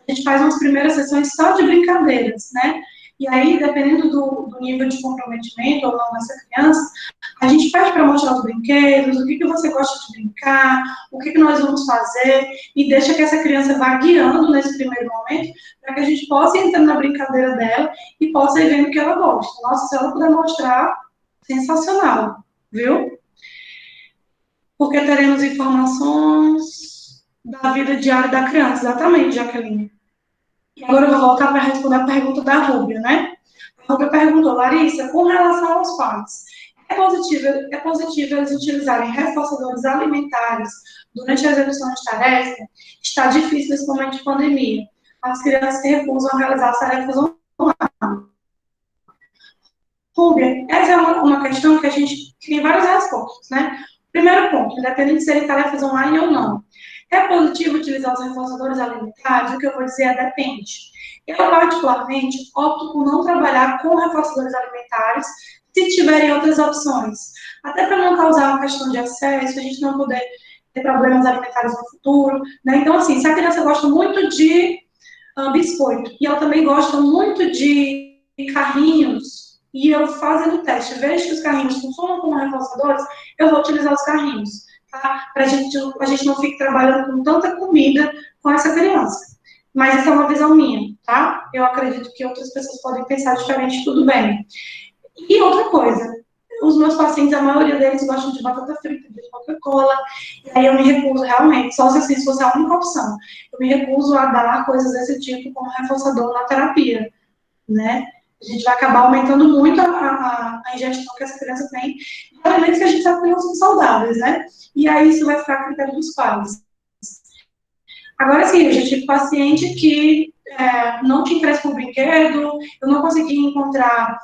a gente faz umas primeiras sessões só de brincadeiras, né? E aí, dependendo do nível de comprometimento ou não dessa criança, a gente pede para mostrar os brinquedos, o que você gosta de brincar, o que nós vamos fazer, e deixa que essa criança vá guiando nesse primeiro momento, para que a gente possa ir entrando na brincadeira dela e possa ir vendo o que ela gosta. Nossa, se ela puder mostrar, sensacional, viu? Porque teremos informações da vida diária da criança, exatamente, Jaqueline. E agora eu vou voltar para responder a pergunta da Rúbia, né? A Rúbia perguntou, Larissa, com relação aos pais, é positivo eles utilizarem reforçadores alimentares durante a execução de tarefa? Está difícil nesse momento de pandemia. As crianças se recusam a realizar as tarefas online. Rúbia, essa é uma questão que a gente tem várias respostas, né? Primeiro ponto, independente de serem tarefas online ou não. É positivo utilizar os reforçadores alimentares? O que eu vou dizer é depende. Eu, particularmente, opto por não trabalhar com reforçadores alimentares se tiverem outras opções. Até para não causar uma questão de acesso, a gente não poder ter problemas alimentares no futuro, né? Então, assim, se a criança gosta muito de biscoito e ela também gosta muito de carrinhos, e eu fazendo o teste, vejo que os carrinhos funcionam como reforçadores, eu vou utilizar os carrinhos, tá? Para a gente não fique trabalhando com tanta comida com essa criança. Mas essa é uma visão minha, tá? Eu acredito que outras pessoas podem pensar diferente, tudo bem. E outra coisa, os meus pacientes, a maioria deles gostam de batata frita, de Coca-Cola, e aí eu me recuso realmente, só se assim, fosse a única opção, eu me recuso a dar coisas desse tipo como reforçador na terapia, né? A gente vai acabar aumentando muito a ingestão que essa criança tem, de alimentos que a gente sabe que não são saudáveis, né? E aí isso vai ficar a critério dos pais. Agora sim, eu já tive paciente que não tinha interesse por brinquedo, eu não conseguia encontrar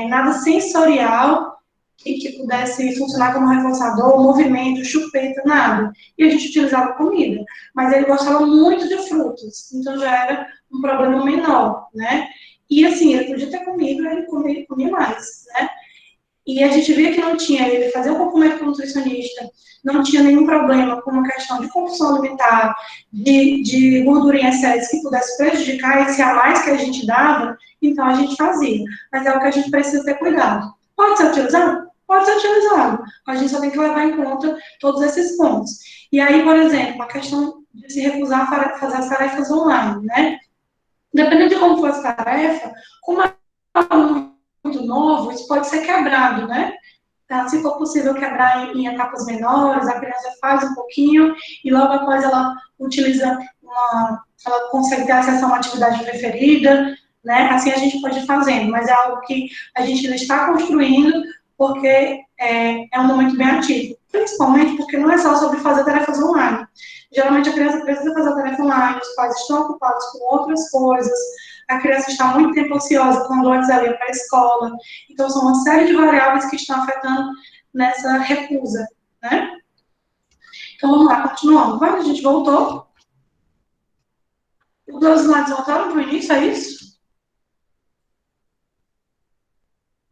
nada sensorial que pudesse funcionar como reforçador, movimento, chupeta, nada. E a gente utilizava comida. Mas ele gostava muito de frutas, então já era um problema menor, né? E assim, ele podia ter comido, ele comia mais, né? E a gente via que não tinha, ele fazia um acompanhamento com o nutricionista, não tinha nenhum problema com uma questão de compulsão alimentar, de gordura em excesso que pudesse prejudicar esse a mais que a gente dava, então a gente fazia. Mas é o que a gente precisa ter cuidado. Pode ser utilizado? Pode ser utilizado. A gente só tem que levar em conta todos esses pontos. E aí, por exemplo, a questão de se recusar a fazer as tarefas online, né? Dependendo de como for essa tarefa, como é muito novo, isso pode ser quebrado, né? Tá? Se for possível quebrar em etapas menores, a criança faz um pouquinho e logo após ela utiliza ela consegue ter acesso a uma atividade preferida, né? Assim a gente pode ir fazendo, mas é algo que a gente ainda está construindo porque é um momento bem ativo. Principalmente porque não é só sobre fazer tarefas online. Geralmente a criança precisa fazer a tarefa online, os pais estão ocupados com outras coisas, a criança está muito tempo ociosa quando antes ela ia para a escola. Então, são uma série de variáveis que estão afetando nessa recusa, né? Então, vamos lá, continuando. Vai, a gente voltou. Os dois slides voltaram para o início, é isso?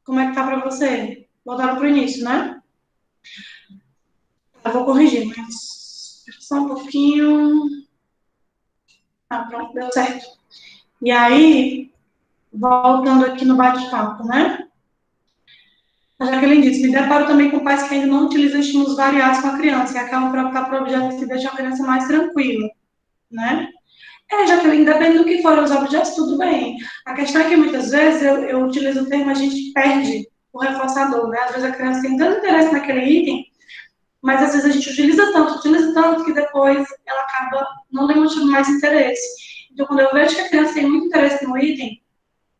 Como é que tá para você? Voltaram para o início, né? Eu vou corrigir, mas só um pouquinho. Ah, pronto, deu certo. E aí, voltando aqui no bate-papo, né? A Jaqueline disse, me deparo também com pais que ainda não utilizam estímulos variados com a criança e acabam por optar por objetos que deixam a criança mais tranquila, né? Jaqueline, depende do que forem os objetos, tudo bem. A questão é que muitas vezes eu utilizo o termo, a gente perde o reforçador, né? Às vezes a criança tem tanto interesse naquele item, mas às vezes a gente utiliza tanto, que depois ela acaba não demonstrando mais interesse. Então, quando eu vejo que a criança tem muito interesse no item,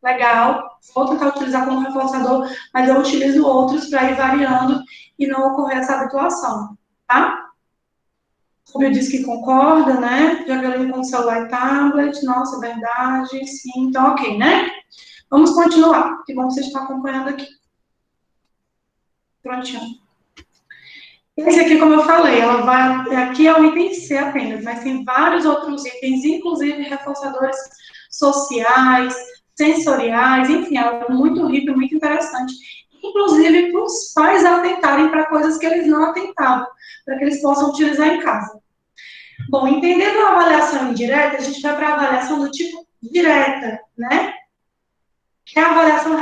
legal, vou tentar utilizar como reforçador, mas eu utilizo outros para ir variando e não ocorrer essa habituação, tá? O Rubio disse que concorda, né? Jaqueline com celular e tablet, nossa, verdade, sim, então ok, né? Vamos continuar, que bom que vocês estão acompanhando aqui. Prontinho. Esse aqui, como eu falei, ela vai, aqui é o item C apenas, mas tem vários outros itens, inclusive reforçadores sociais, sensoriais, enfim, é algo muito rico e muito interessante. Inclusive para os pais atentarem para coisas que eles não atentavam, para que eles possam utilizar em casa. Bom, entendendo a avaliação indireta, a gente vai para a avaliação do tipo direta, né? Que é a avaliação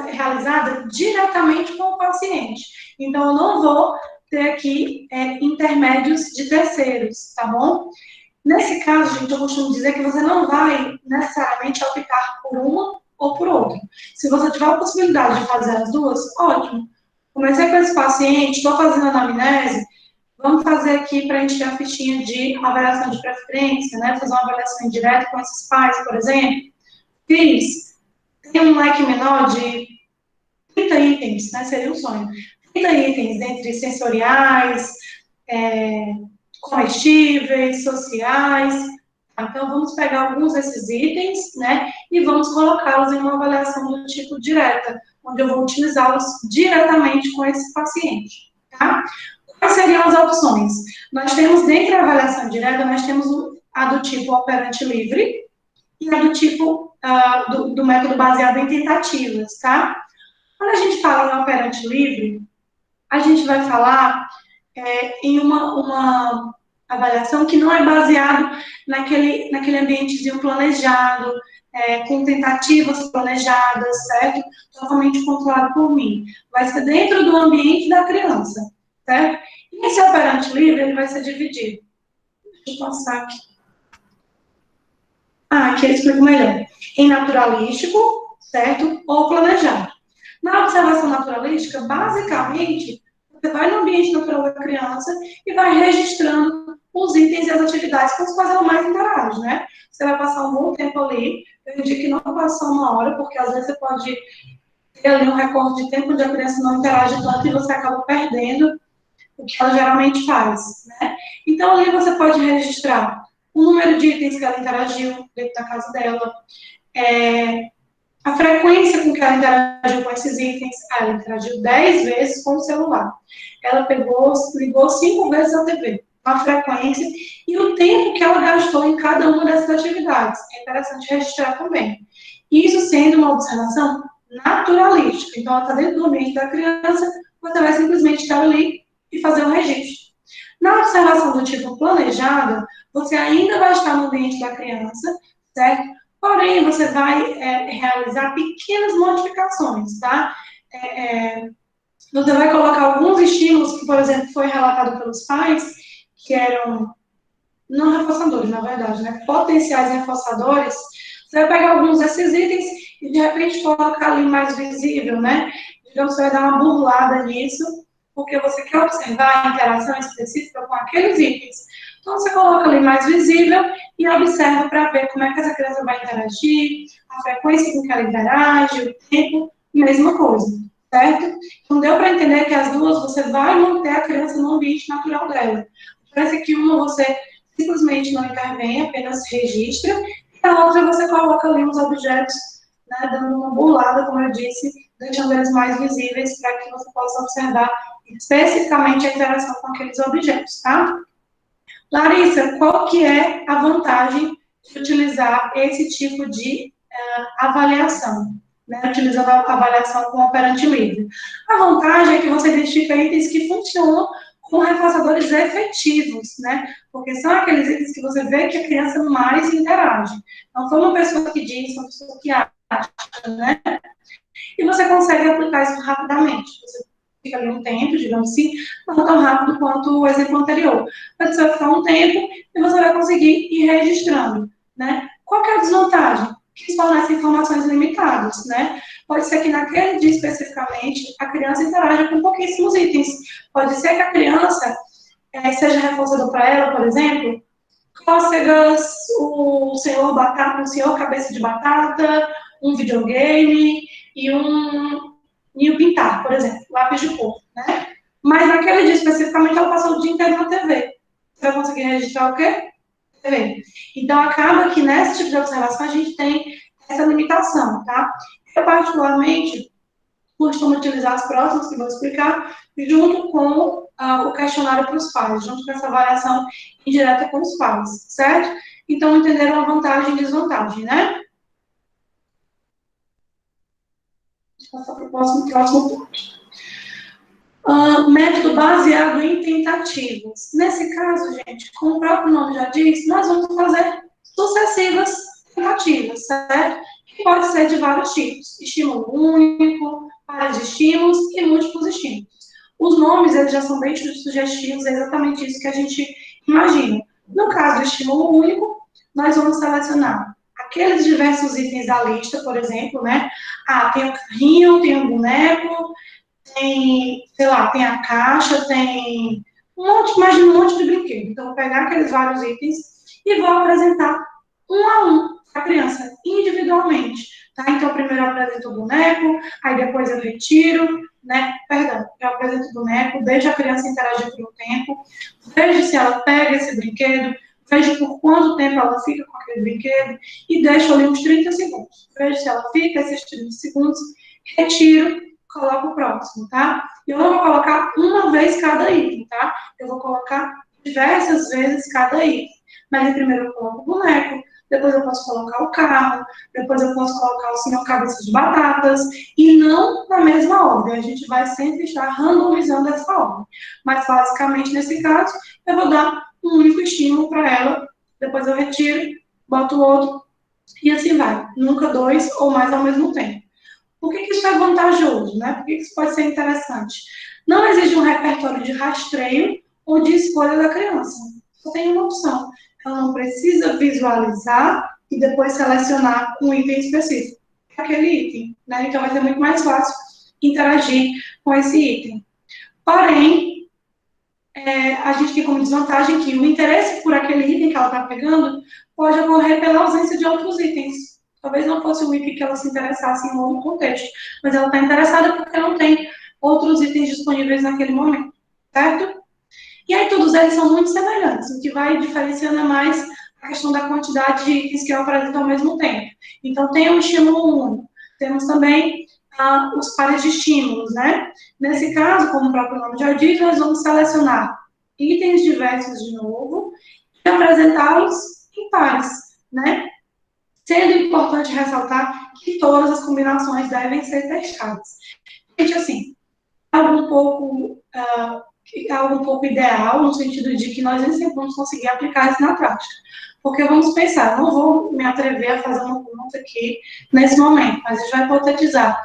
realizada diretamente com o paciente. Então, eu não vou ter aqui intermédios de terceiros, tá bom? Nesse caso, gente, eu costumo dizer que você não vai necessariamente optar por uma ou por outra. Se você tiver a possibilidade de fazer as duas, ótimo. Comecei com esse paciente, estou fazendo anamnese, vamos fazer aqui para a gente ter a fichinha de avaliação de preferência, né? Fazer uma avaliação indireta com esses pais, por exemplo. Fiz, tem um leque menor de 30 itens, né? Seria um sonho. 30 itens entre sensoriais, comestíveis, sociais. Então, vamos pegar alguns desses itens, né? E vamos colocá-los em uma avaliação do tipo direta, onde eu vou utilizá-los diretamente com esse paciente, tá? Quais seriam as opções? Nós temos, dentro da avaliação direta, nós temos a do tipo operante livre e a do tipo do método baseado em tentativas, tá? Quando a gente fala em operante livre, a gente vai falar em uma avaliação que não é baseado naquele ambientezinho planejado, com tentativas planejadas, certo? Totalmente controlado por mim. Vai ser dentro do ambiente da criança, certo? E esse operante livre, ele vai ser dividido. Deixa eu passar aqui. Aqui eu explico melhor. Em naturalístico, certo? Ou planejado. Na observação naturalística, basicamente, você vai no ambiente natural da criança e vai registrando os itens e as atividades com as quais ela mais interage, né? Você vai passar um bom tempo ali. Eu digo que não passar uma hora, porque às vezes você pode ter ali um recorde de tempo onde a criança não interage tanto e você acaba perdendo o que ela geralmente faz, né? Então, ali você pode registrar o número de itens que ela interagiu dentro da casa dela, a frequência com que ela interagiu com esses itens. Ela interagiu 10 vezes com o celular. Ela ligou 5 vezes a TV. A frequência e o tempo que ela gastou em cada uma dessas atividades. É interessante registrar também. Isso sendo uma observação naturalística. Então, ela está dentro do ambiente da criança, você vai simplesmente estar ali e fazer um registro. Na observação do tipo planejada, você ainda vai estar no ambiente da criança, certo? Porém, você vai realizar pequenas modificações, tá? Você vai colocar alguns estímulos que, por exemplo, foi relatado pelos pais, que eram não reforçadores, na verdade, né? Potenciais reforçadores. Você vai pegar alguns desses itens e, de repente, colocar ali mais visível, né? Então, você vai dar uma burlada nisso, porque você quer observar a interação específica com aqueles itens. Então, você coloca ali mais visível e observa para ver como é que essa criança vai interagir, a frequência com que ela interage, o tempo, mesma coisa, certo? Então, deu para entender que as duas, você vai manter a criança no ambiente natural dela. Parece que uma você simplesmente não intervém, apenas registra, e a na outra você coloca ali os objetos, né, dando uma burlada, como eu disse, deixando eles mais visíveis para que você possa observar especificamente a interação com aqueles objetos, tá? Larissa, qual que é a vantagem de utilizar esse tipo de avaliação, né, utilizando a avaliação com operante livre? A vantagem é que você identifica itens que funcionam com reforçadores efetivos, né, porque são aqueles itens que você vê que a criança mais interage. Não foi uma pessoa que diz, uma pessoa que acha, né, e você consegue aplicar isso rapidamente. Você fica ali um tempo, digamos assim, não tão rápido quanto o exemplo anterior. Mas você vai ficar um tempo e você vai conseguir ir registrando, né? Qual que é a desvantagem? Que fornece informações limitadas, né? Pode ser que naquele dia especificamente a criança interaja com pouquíssimos itens. Pode ser que a criança seja reforçador para ela, por exemplo, cócegas, o senhor batata, o senhor cabeça de batata, um videogame e o pintar, por exemplo, lápis de cor, né? Mas naquele dia especificamente ela passou o dia inteiro na TV. Você vai conseguir registrar o quê? TV. Então acaba que nesse tipo de observação a gente tem essa limitação, tá? Eu particularmente costumo utilizar as próximas que vou explicar junto com o questionário para os pais, junto com essa avaliação indireta com os pais, certo? Então, entenderam a vantagem e desvantagem, né? Vou passar para o próximo ponto. Método baseado em tentativas. Nesse caso, gente, como o próprio nome já diz, nós vamos fazer sucessivas tentativas, certo? Que pode ser de vários tipos. Estímulo único, pares de estímulos e múltiplos estímulos. Os nomes, eles já são bem sugestivos, é exatamente isso que a gente imagina. No caso do estímulo único, nós vamos selecionar aqueles diversos itens da lista, por exemplo, né? Ah, tem o carrinho, tem o boneco, tem, sei lá, tem a caixa, tem mais de um monte de brinquedo. Então, eu vou pegar aqueles vários itens e vou apresentar um a um para a criança, individualmente, tá? Então, primeiro eu apresento o boneco, aí depois eu retiro, né? Perdão, eu apresento o boneco, deixo a criança interagir por um tempo, vejo se ela pega esse brinquedo, vejo por quanto tempo ela fica com aquele brinquedo e deixo ali uns 30 segundos. Vejo se ela fica esses 30 segundos, retiro, coloco o próximo, tá? Eu não vou colocar uma vez cada item, tá? Eu vou colocar diversas vezes cada item. Mas primeiro eu coloco o boneco, depois eu posso colocar o carro, depois eu posso colocar o senhor cabeça de batatas, e não na mesma ordem. A gente vai sempre estar randomizando essa ordem. Mas, basicamente, nesse caso, eu vou dar um único estímulo para ela, depois eu retiro, boto o outro, e assim vai. Nunca dois ou mais ao mesmo tempo. Por que isso é vantajoso, né? Por que isso pode ser interessante? Não exige um repertório de rastreio ou de escolha da criança. Só tem uma opção. Ela não precisa visualizar e depois selecionar um item específico, aquele item, né? Então vai ser muito mais fácil interagir com esse item. Porém, a gente tem como desvantagem que o interesse por aquele item que ela está pegando pode ocorrer pela ausência de outros itens. Talvez não fosse o item que ela se interessasse em outro contexto, mas ela está interessada porque não tem outros itens disponíveis naquele momento, certo? E aí todos eles são muito semelhantes, o que vai diferenciando é mais a questão da quantidade de itens que eu apresento ao mesmo tempo. Então, tem um estímulo único, temos também os pares de estímulos, né? Nesse caso, como o próprio nome já diz, nós vamos selecionar itens diversos de novo e apresentá-los em pares, né? Sendo importante ressaltar que todas as combinações devem ser testadas. Gente, assim, algo um pouco ideal, no sentido de que nós nem sempre vamos conseguir aplicar isso na prática. Porque vamos pensar, não vou me atrever a fazer uma conta aqui nesse momento, mas a gente vai hipotetizar.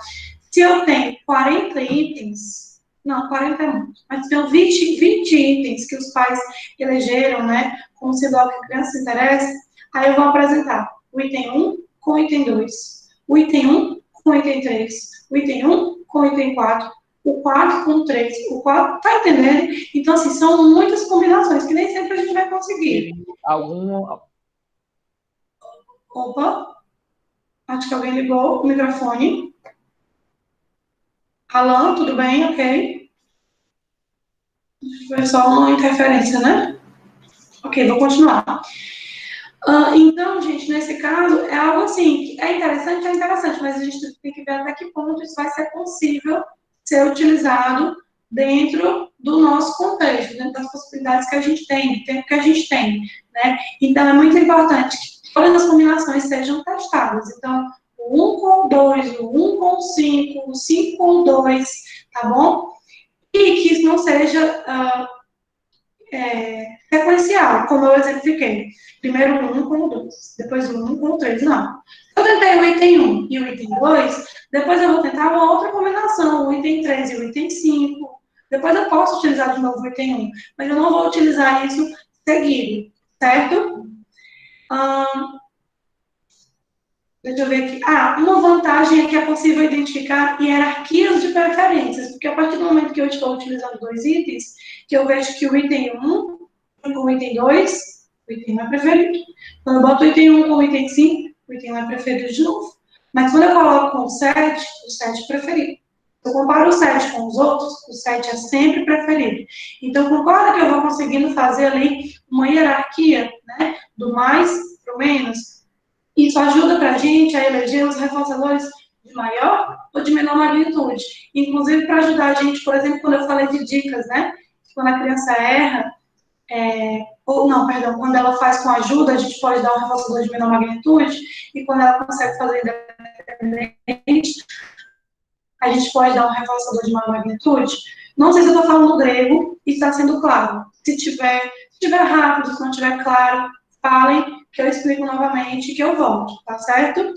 Se eu tenho 40 itens, não, 40 é muito, mas se eu tenho 20 itens que os pais elegeram, né, como sendo algo que a criança se interessa, aí eu vou apresentar o item 1 com o item 2, o item 1 com o item 3, o item 1 com o item 4, o 4 com o 3, o 4, tá entendendo? Então, assim, são muitas combinações que nem sempre a gente vai conseguir. Opa, acho que alguém ligou o microfone. Alan, tudo bem? Ok. Foi só uma interferência, né? Ok, vou continuar. Então, gente, nesse caso, é algo assim, que é interessante, mas a gente tem que ver até que ponto isso vai ser possível ser utilizado dentro do nosso contexto, dentro das possibilidades que a gente tem, do tempo que a gente tem, né? Então, é muito importante que todas as combinações sejam testadas. Então, o 1 com o 2, o 1 com o 5, o 5 com o 2, tá bom? E que isso não seja sequencial, como eu exemplifiquei. Primeiro o 1 com o 2, depois o 1 com o 3, não. Eu tentei o item 1 e o item 2, depois eu vou tentar uma outra combinação, o item 3 e o item 5. Depois eu posso utilizar de novo o item 1, mas eu não vou utilizar isso seguido, certo? Deixa eu ver aqui. Uma vantagem é que é possível identificar hierarquias de preferências, porque a partir do momento que eu estou utilizando dois itens, que eu vejo que o item 1 com o item 2, o item 1 é preferido. Quando eu boto o item 1 com o item 5, o item 1 é preferido de novo. Mas quando eu coloco com o 7 é preferido. Se eu comparo o 7 com os outros, o 7 é sempre preferido. Então, concorda que eu vou conseguindo fazer ali uma hierarquia, né, do mais para o menos? Isso ajuda para a gente a eleger os reforçadores de maior ou de menor magnitude. Inclusive para ajudar a gente, por exemplo, quando eu falei de dicas, né? Quando a criança erra, ou não, perdão, quando ela faz com ajuda, a gente pode dar um reforçador de menor magnitude, e quando ela consegue fazer independente, a gente pode dar um reforçador de maior magnitude. Não sei se eu estou falando grego e está sendo claro. Se tiver rápido, se não estiver claro, falem que eu explico novamente e que eu volto, tá certo?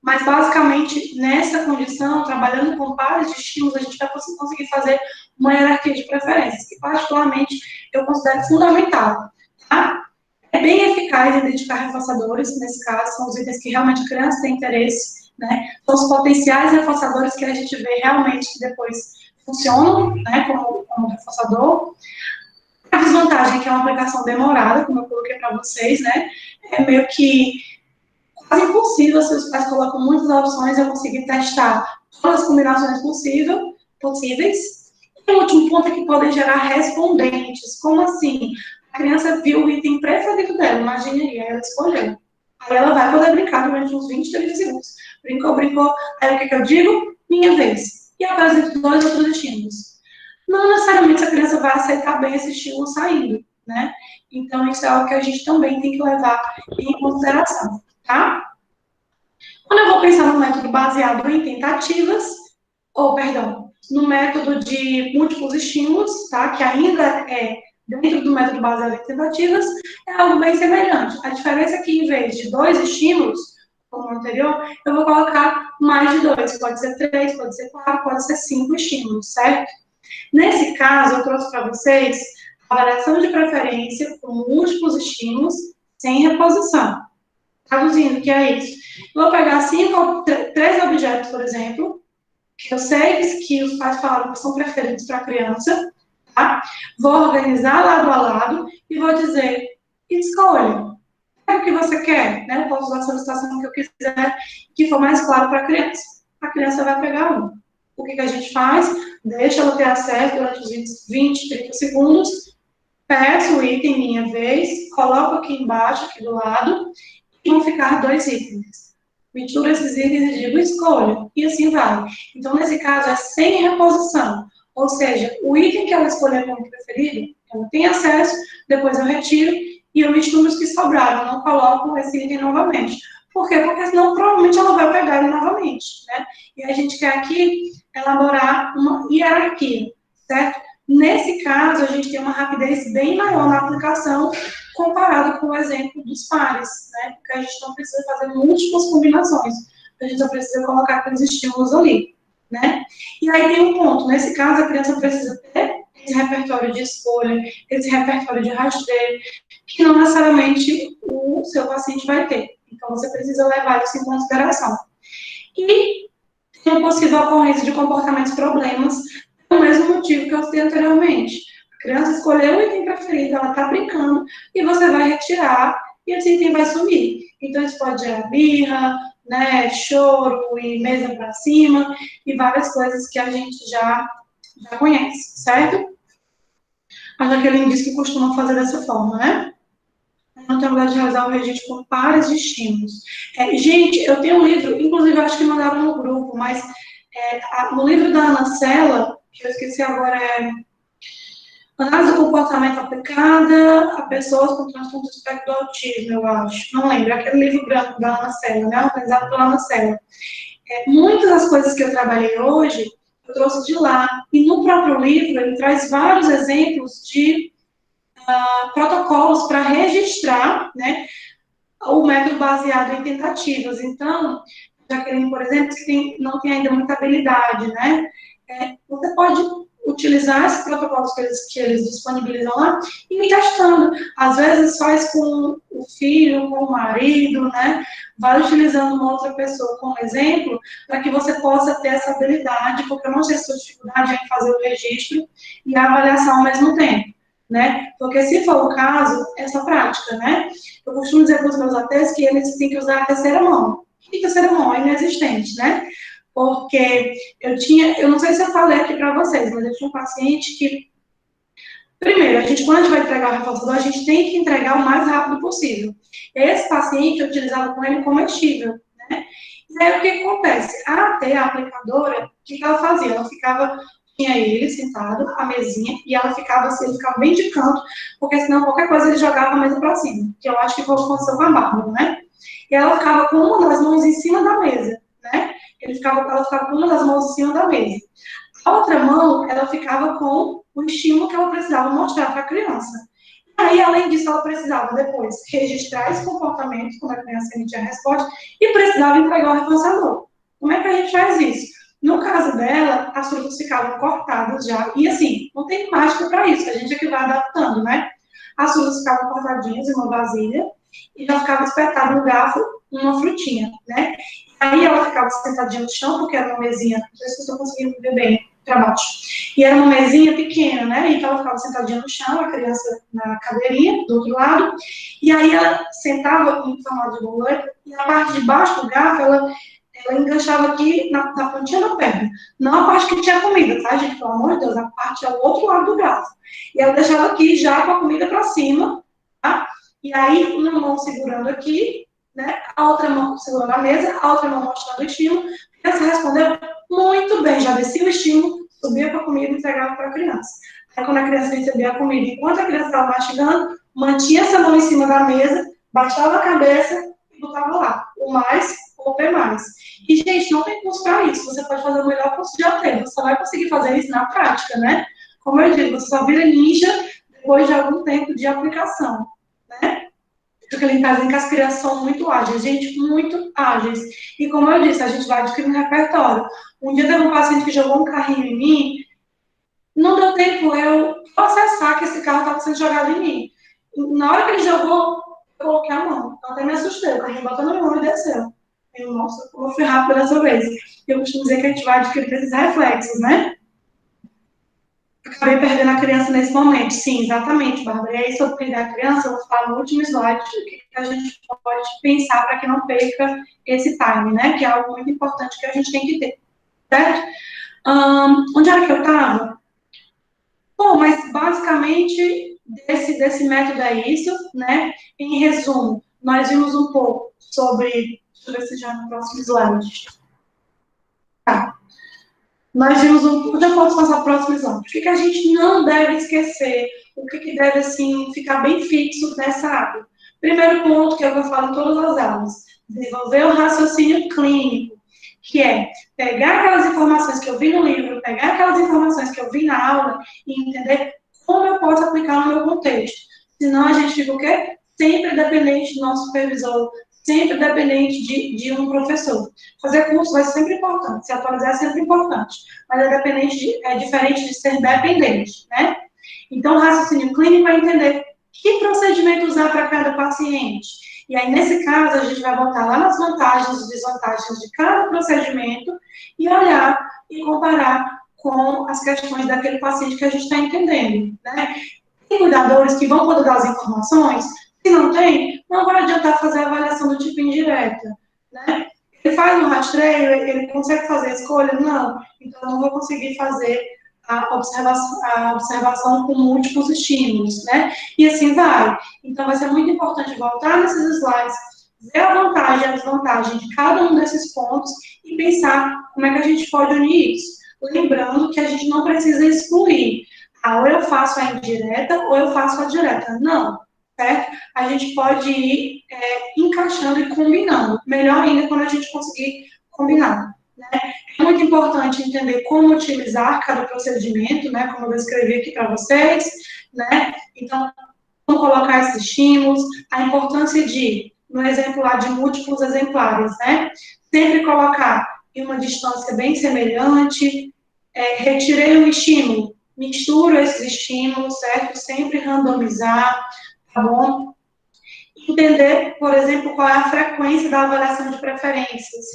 Mas, basicamente, nessa condição, trabalhando com pares de estímulos, a gente vai conseguir fazer uma hierarquia de preferências, que, particularmente, eu considero fundamental. Tá? É bem eficaz identificar reforçadores, nesse caso, são os itens que realmente a criança tem interesse, né? São os potenciais reforçadores que a gente vê realmente que depois funcionam, né, como reforçador. A desvantagem é que é uma aplicação demorada, como eu coloquei para vocês, né? É meio que quase impossível se os pais colocam muitas opções eu conseguir testar todas as combinações possíveis. E o último ponto é que podem gerar respondentes. Como assim? A criança viu o item preferido dela, imagine aí, ela escolheu. Aí ela vai poder brincar durante uns 20, 30 segundos. Brincou, brincou. Aí o que eu digo? Minha vez. E eu apresento dois outros estímulos. Não necessariamente a criança vai aceitar bem esse estímulo saindo, né? Então, isso é algo que a gente também tem que levar em consideração, tá? Quando eu vou pensar no método baseado em tentativas, ou, perdão, no método de múltiplos estímulos, tá? Que ainda é dentro do método baseado em tentativas, é algo bem semelhante. A diferença é que, em vez de dois estímulos, como no anterior, eu vou colocar mais de dois. Pode ser três, pode ser quatro, pode ser cinco estímulos, certo? Nesse caso, eu trouxe para vocês a variação de preferência com múltiplos estímulos sem reposição. Traduzindo, que é isso? Eu vou pegar três objetos, por exemplo, que eu sei que os pais falaram que são preferidos para a criança, tá? Vou organizar lado a lado e vou dizer, escolha. É o que você quer, né? Eu posso usar a solicitação que eu quiser, que for mais claro para a criança. A criança vai pegar um. O que a gente faz? Deixa ela ter acesso durante os 20, 30 segundos, peço o item minha vez, coloco aqui embaixo, aqui do lado, e vão ficar dois itens. Misturo esses itens e digo escolha, e assim vai. Então, nesse caso, é sem reposição. Ou seja, o item que ela escolher como preferido, ela tem acesso, depois eu retiro, e eu misturo os que sobraram, eu não coloco esse item novamente. Por quê? Porque senão provavelmente ela vai pegar ele novamente, né? E a gente quer aqui elaborar uma hierarquia, certo? Nesse caso, a gente tem uma rapidez bem maior na aplicação comparado com o exemplo dos pares, né? Porque a gente não precisa fazer múltiplas combinações, a gente só precisa colocar aqueles estímulos ali, né? E aí tem um ponto, nesse caso a criança precisa ter esse repertório de escolha, esse repertório de rastreio, que não necessariamente o seu paciente vai ter. Então você precisa levar isso em consideração. E tem a possível ocorrência de comportamentos problemas, pelo mesmo motivo que eu citei anteriormente. A criança escolheu o item preferido, ela está brincando, e você vai retirar, e esse item vai sumir. Então, isso pode gerar birra, né, choro e mesa para cima, e várias coisas que a gente já conhece, certo? A Jaqueline disse que costuma fazer dessa forma, né? não tenho habilidade de realizar o registro com pares de estímulos. Gente, eu tenho um livro, inclusive eu acho que mandaram no grupo, mas no livro da Ana Sela, que eu esqueci agora, Análise do comportamento aplicada a pessoas com transtorno do espectro do autismo, eu acho. Não lembro, aquele livro branco da Ana Sela, né? Organizado pela Ana Sela. Muitas das coisas que eu trabalhei hoje, eu trouxe de lá. E no próprio livro, ele traz vários exemplos de protocolos para registrar, né, o método baseado em tentativas. Então, Jaqueline, por exemplo, que não tem ainda muita habilidade, né, você pode utilizar esses protocolos que eles disponibilizam lá e ir testando. Às vezes faz com o filho, com o marido, né, vai utilizando uma outra pessoa como exemplo, para que você possa ter essa habilidade, porque eu não sei se a sua dificuldade é em fazer o registro e a avaliação ao mesmo tempo, né? Porque se for o caso, essa prática, né? Eu costumo dizer para os meus atletas que eles têm que usar a terceira mão. E terceira mão é inexistente, né? Porque eu não sei se eu falei aqui para vocês, mas eu tinha um paciente que, primeiro, quando a gente vai entregar o reforçador, a gente tem que entregar o mais rápido possível. Esse paciente, eu utilizava com ele comestível, né? E aí, o que acontece? A aplicadora, o que ela fazia? Tinha ele sentado, a mesinha, e ela ficava assim, ele ficava bem de canto, porque senão qualquer coisa ele jogava a mesa para cima, que eu acho que foi o que aconteceu com a Bárbara, né? E ela ficava com uma das mãos em cima da mesa, né? Ela ficava com uma das mãos em cima da mesa. A outra mão, ela ficava com o estímulo que ela precisava mostrar para a criança. E aí, além disso, ela precisava depois registrar esse comportamento, quando a criança emitia a resposta, e precisava entregar o reforçador. Como é que a gente faz isso? No caso dela, as frutas ficavam cortadas já, e assim, não tem mágica para isso, a gente é que vai adaptando, né? As frutas ficavam cortadinhas em uma vasilha, e já ficava espetado no garfo uma frutinha, né? Aí ela ficava sentadinha no chão, porque era uma mesinha, não sei se vocês estão conseguindo ver bem, para baixo. E era uma mesinha pequena, né? Então ela ficava sentadinha no chão, a criança na cadeirinha, do outro lado, e aí ela sentava em formato de borboleta, e a parte de baixo do garfo, ela enganchava aqui na pontinha da perna. Não a parte que tinha comida, tá, gente? Pelo amor de Deus, a parte ao outro lado do garfo. E ela deixava aqui já com a comida para cima, tá? E aí, uma mão segurando aqui, né? A outra mão segurando a mesa, a outra mão mostrando o estímulo. A criança respondeu muito bem, já descia o estímulo, subia com a comida e entregava para a criança. Aí, quando a criança recebia a comida, enquanto a criança estava mastigando, mantinha essa mão em cima da mesa, baixava a cabeça e botava lá, o mais ou o mais. E, gente, não tem curso para isso. Você pode fazer o melhor curso de AT, você só vai conseguir fazer isso na prática, né? Como eu digo, você só vira ninja depois de algum tempo de aplicação, né? Porque ele fazem que as crianças são muito ágeis, gente, muito ágeis. E como eu disse, a gente vai adquirindo repertório. Um dia teve um paciente que jogou um carrinho em mim, não deu tempo eu processar que esse carro estava sendo jogado em mim. Na hora que ele jogou, eu coloquei a mão. Eu até me assustei, o carrinho bateu na minha mão e desceu. Eu, nossa, como eu fui rápido dessa vez. Eu costumo dizer que a gente vai adquirir esses reflexos, né? Acabei perdendo a criança nesse momento. Sim, exatamente, Bárbara. E aí, sobre perder a criança, eu vou falar no último slide o que a gente pode pensar para que não perca esse time, né? Que é algo muito importante que a gente tem que ter, certo? Onde era que eu estava? Bom, mas basicamente desse método é isso, né? Em resumo, nós vimos um pouco sobre. Deixa eu ver se já no próximo slide. Tá. Nós vimos já posso passar para o próximo slide. O que a gente não deve esquecer? O que deve, assim, ficar bem fixo nessa área? Primeiro ponto, que eu falo em todas as aulas, desenvolver o raciocínio clínico, que é pegar aquelas informações que eu vi no livro, pegar aquelas informações que eu vi na aula e entender como eu posso aplicar no meu contexto. Senão a gente fica o quê? Sempre dependente do nosso supervisor, sempre dependente de um professor. Fazer curso vai ser sempre importante, se atualizar é sempre importante, mas é diferente de ser dependente, né? Então, o raciocínio clínico é entender que procedimento usar para cada paciente. E aí, nesse caso, a gente vai voltar lá nas vantagens e desvantagens de cada procedimento e olhar e comparar com as questões daquele paciente que a gente está entendendo, né? Tem cuidadores que vão poder dar as informações. Se não tem, não vai adiantar fazer a avaliação do tipo indireta, né? Ele faz um rastreio, ele consegue fazer a escolha? Não. Então, não vou conseguir fazer a observação com múltiplos estímulos, né? E assim vai. Então, vai ser muito importante voltar nesses slides, ver a vantagem e a desvantagem de cada um desses pontos e pensar como é que a gente pode unir isso. Lembrando que a gente não precisa excluir. Ou eu faço a indireta ou eu faço a direta. Não, certo? A gente pode ir encaixando e combinando. Melhor ainda quando a gente conseguir combinar. Né? É muito importante entender como utilizar cada procedimento, né? Como eu descrevi aqui para vocês, né? Então, como colocar esses estímulos, a importância de, no exemplo lá de múltiplos exemplares, né? Sempre colocar em uma distância bem semelhante, retirei um estímulo, misturo esses estímulos, certo? Sempre randomizar, tá bom? Entender, por exemplo, qual é a frequência da avaliação de preferências.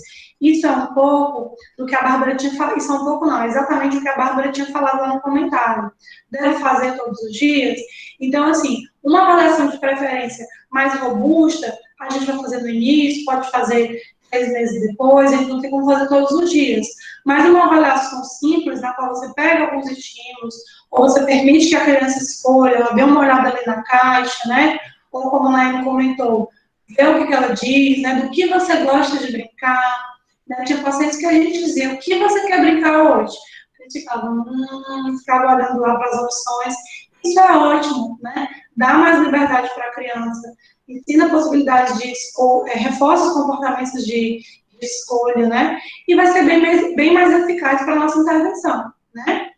Isso é um pouco do que a Bárbara tinha falado, isso é um pouco não, é exatamente o que a Bárbara tinha falado lá no comentário. Deve fazer todos os dias. Então, assim, uma avaliação de preferência mais robusta, a gente vai fazer no início, pode fazer 3 meses depois, a gente não tem como fazer todos os dias. Mas uma avaliação simples, na qual você pega alguns estímulos, ou você permite que a criança escolha, ela dê uma olhada ali na caixa, né? Ou como a Naime comentou, ver o que ela diz, né? Do que você gosta de brincar, né? Tinha pacientes que a gente dizia, o que você quer brincar hoje? A gente ficava olhando lá para as opções. Isso é ótimo, né? Dá mais liberdade para a criança, ensina a possibilidade de reforça os comportamentos de escolha, né? E vai ser bem mais eficaz para a nossa intervenção, né?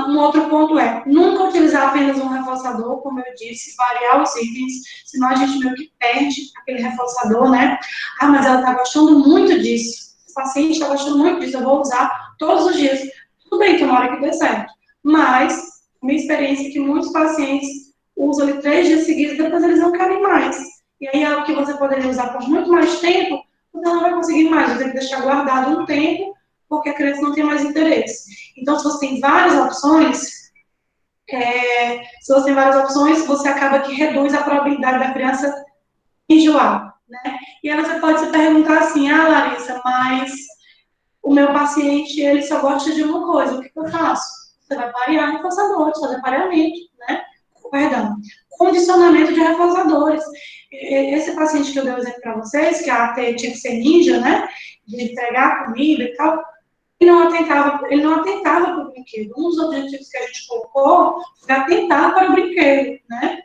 Um outro ponto é, nunca utilizar apenas um reforçador, como eu disse, variar os itens, senão a gente meio que perde aquele reforçador, né? Mas ela está gostando muito disso, o paciente está gostando muito disso, eu vou usar todos os dias. Tudo bem, tomara que dê certo. Mas, minha experiência é que muitos pacientes usam ali 3 dias seguidos, depois eles não querem mais. E aí, algo que você poderia usar por muito mais tempo, você não vai conseguir mais, você tem que deixar guardado um tempo, porque a criança não tem mais interesse. Então, se você tem várias opções, você acaba que reduz a probabilidade da criança enjoar, né? E aí você pode se perguntar assim, Larissa, mas o meu paciente, ele só gosta de uma coisa, o que eu faço? Você vai parear reforçadores, fazer pareamento, né? Perdão, condicionamento de reforçadores. Esse paciente que eu dei o exemplo para vocês, que a AT tinha que ser ninja, né? De entregar comida e tal, ele não atentava para o brinquedo. Um dos objetivos que a gente colocou foi atentar para o brinquedo, né?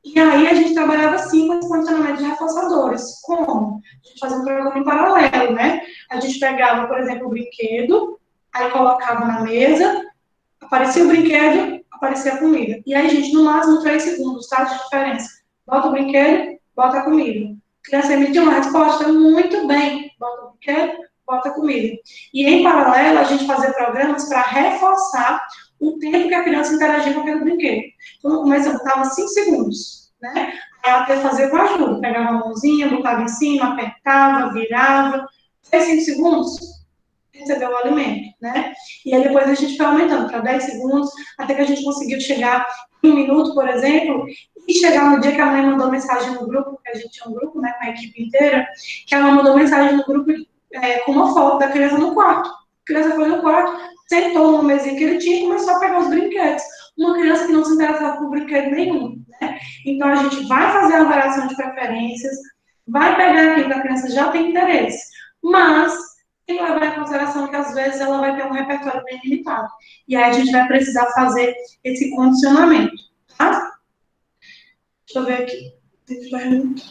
E aí a gente trabalhava assim com esse condicionamento de reforçadores. Como? A gente fazia um programa em paralelo, né? A gente pegava, por exemplo, o brinquedo, aí colocava na mesa, aparecia o brinquedo, aparecia a comida. E aí, gente, no máximo 3 segundos, tá? De diferença. Bota o brinquedo, bota a comida. A criança emitiu uma resposta muito bem. Bota o brinquedo, bota a comida. E, em paralelo, a gente fazia programas para reforçar o tempo que a criança interagia com aquele brinquedo. Então, no começo, eu botava 5 segundos, né? Aí, ela até fazia com ajuda. Pegava a mãozinha, botava em cima, apertava, virava. 3, 5 segundos, recebeu o alimento, né? E aí depois a gente foi aumentando para 10 segundos, até que a gente conseguiu chegar em 1 minuto, por exemplo, e chegar no dia que a mãe mandou mensagem no grupo, que a gente tinha um grupo, né, com a equipe inteira, que ela mandou mensagem no grupo com uma foto da criança no quarto. A criança foi no quarto, sentou numa mesinha que ele tinha e começou a pegar os brinquedos. Uma criança que não se interessava por brinquedo nenhum, né? Então a gente vai fazer a avaliação de preferências, vai pegar aquilo que a criança já tem interesse, mas tem que levar em consideração que, às vezes, ela vai ter um repertório bem limitado. E aí a gente vai precisar fazer esse condicionamento, tá? Deixa eu ver aqui. Tem pergunta.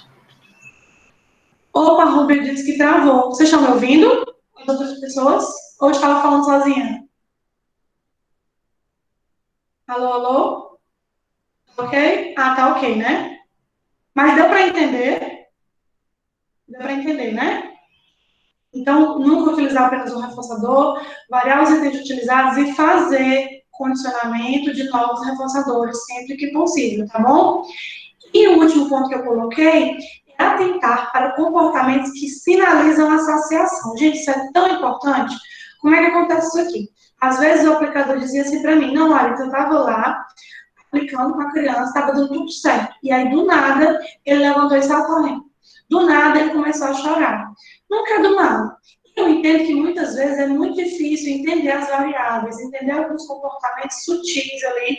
Opa, a Rubia disse que travou. Vocês estão me ouvindo? As outras pessoas? Ou estava falando sozinha? Alô, alô? Ok? Tá ok, né? Mas deu para entender? Deu para entender, né? Então, nunca utilizar apenas um reforçador, variar os itens utilizados e fazer condicionamento de novos reforçadores sempre que possível, tá bom? E o último ponto que eu coloquei é atentar para comportamentos que sinalizam associação. Gente, isso é tão importante. Como é que acontece isso aqui? Às vezes o aplicador dizia assim para mim, não, Larissa, eu estava lá aplicando com a criança, estava dando tudo certo. E aí, do nada, ele levantou e saiu correndo. Do nada, ele começou a chorar. Nunca é do nada. Eu entendo que muitas vezes é muito difícil entender as variáveis, entender alguns comportamentos sutis ali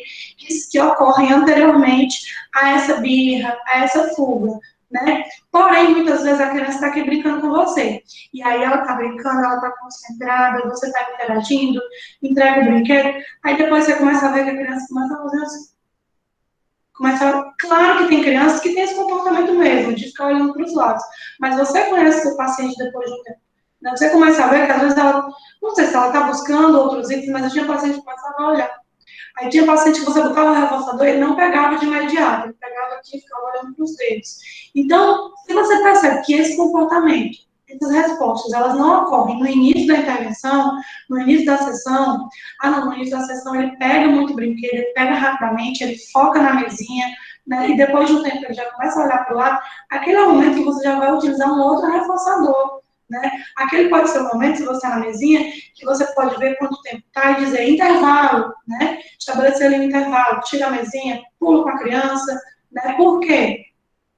que ocorrem anteriormente a essa birra, a essa fuga, né? Porém, muitas vezes a criança está aqui brincando com você. E aí ela está brincando, ela está concentrada, você está interagindo, entrega o brinquedo, aí depois você começa a ver que a criança começa a fazer assim. Claro que tem crianças que têm esse comportamento mesmo, de ficar olhando para os lados. Mas você conhece seu paciente depois de um tempo. Né? Você começa a ver que às vezes ela, não sei se ela está buscando outros itens, mas eu tinha paciente que começava a olhar. Aí tinha paciente que você botava o reforçador e ele não pegava de imediato, ele pegava aqui e ficava olhando para os dedos. Então, se você percebe que esse comportamento, essas respostas, elas não ocorrem no início da intervenção, no início da sessão, no início da sessão ele pega muito brinquedo, ele pega rapidamente, ele foca na mesinha, né, e depois de um tempo ele já começa a olhar para o lado, aquele é o momento que você já vai utilizar um outro reforçador, né? Aquele pode ser o momento, se você está na mesinha, que você pode ver quanto tempo está e dizer intervalo, né? Estabelecer ali um intervalo, tira a mesinha, pula com a criança, né? Por quê?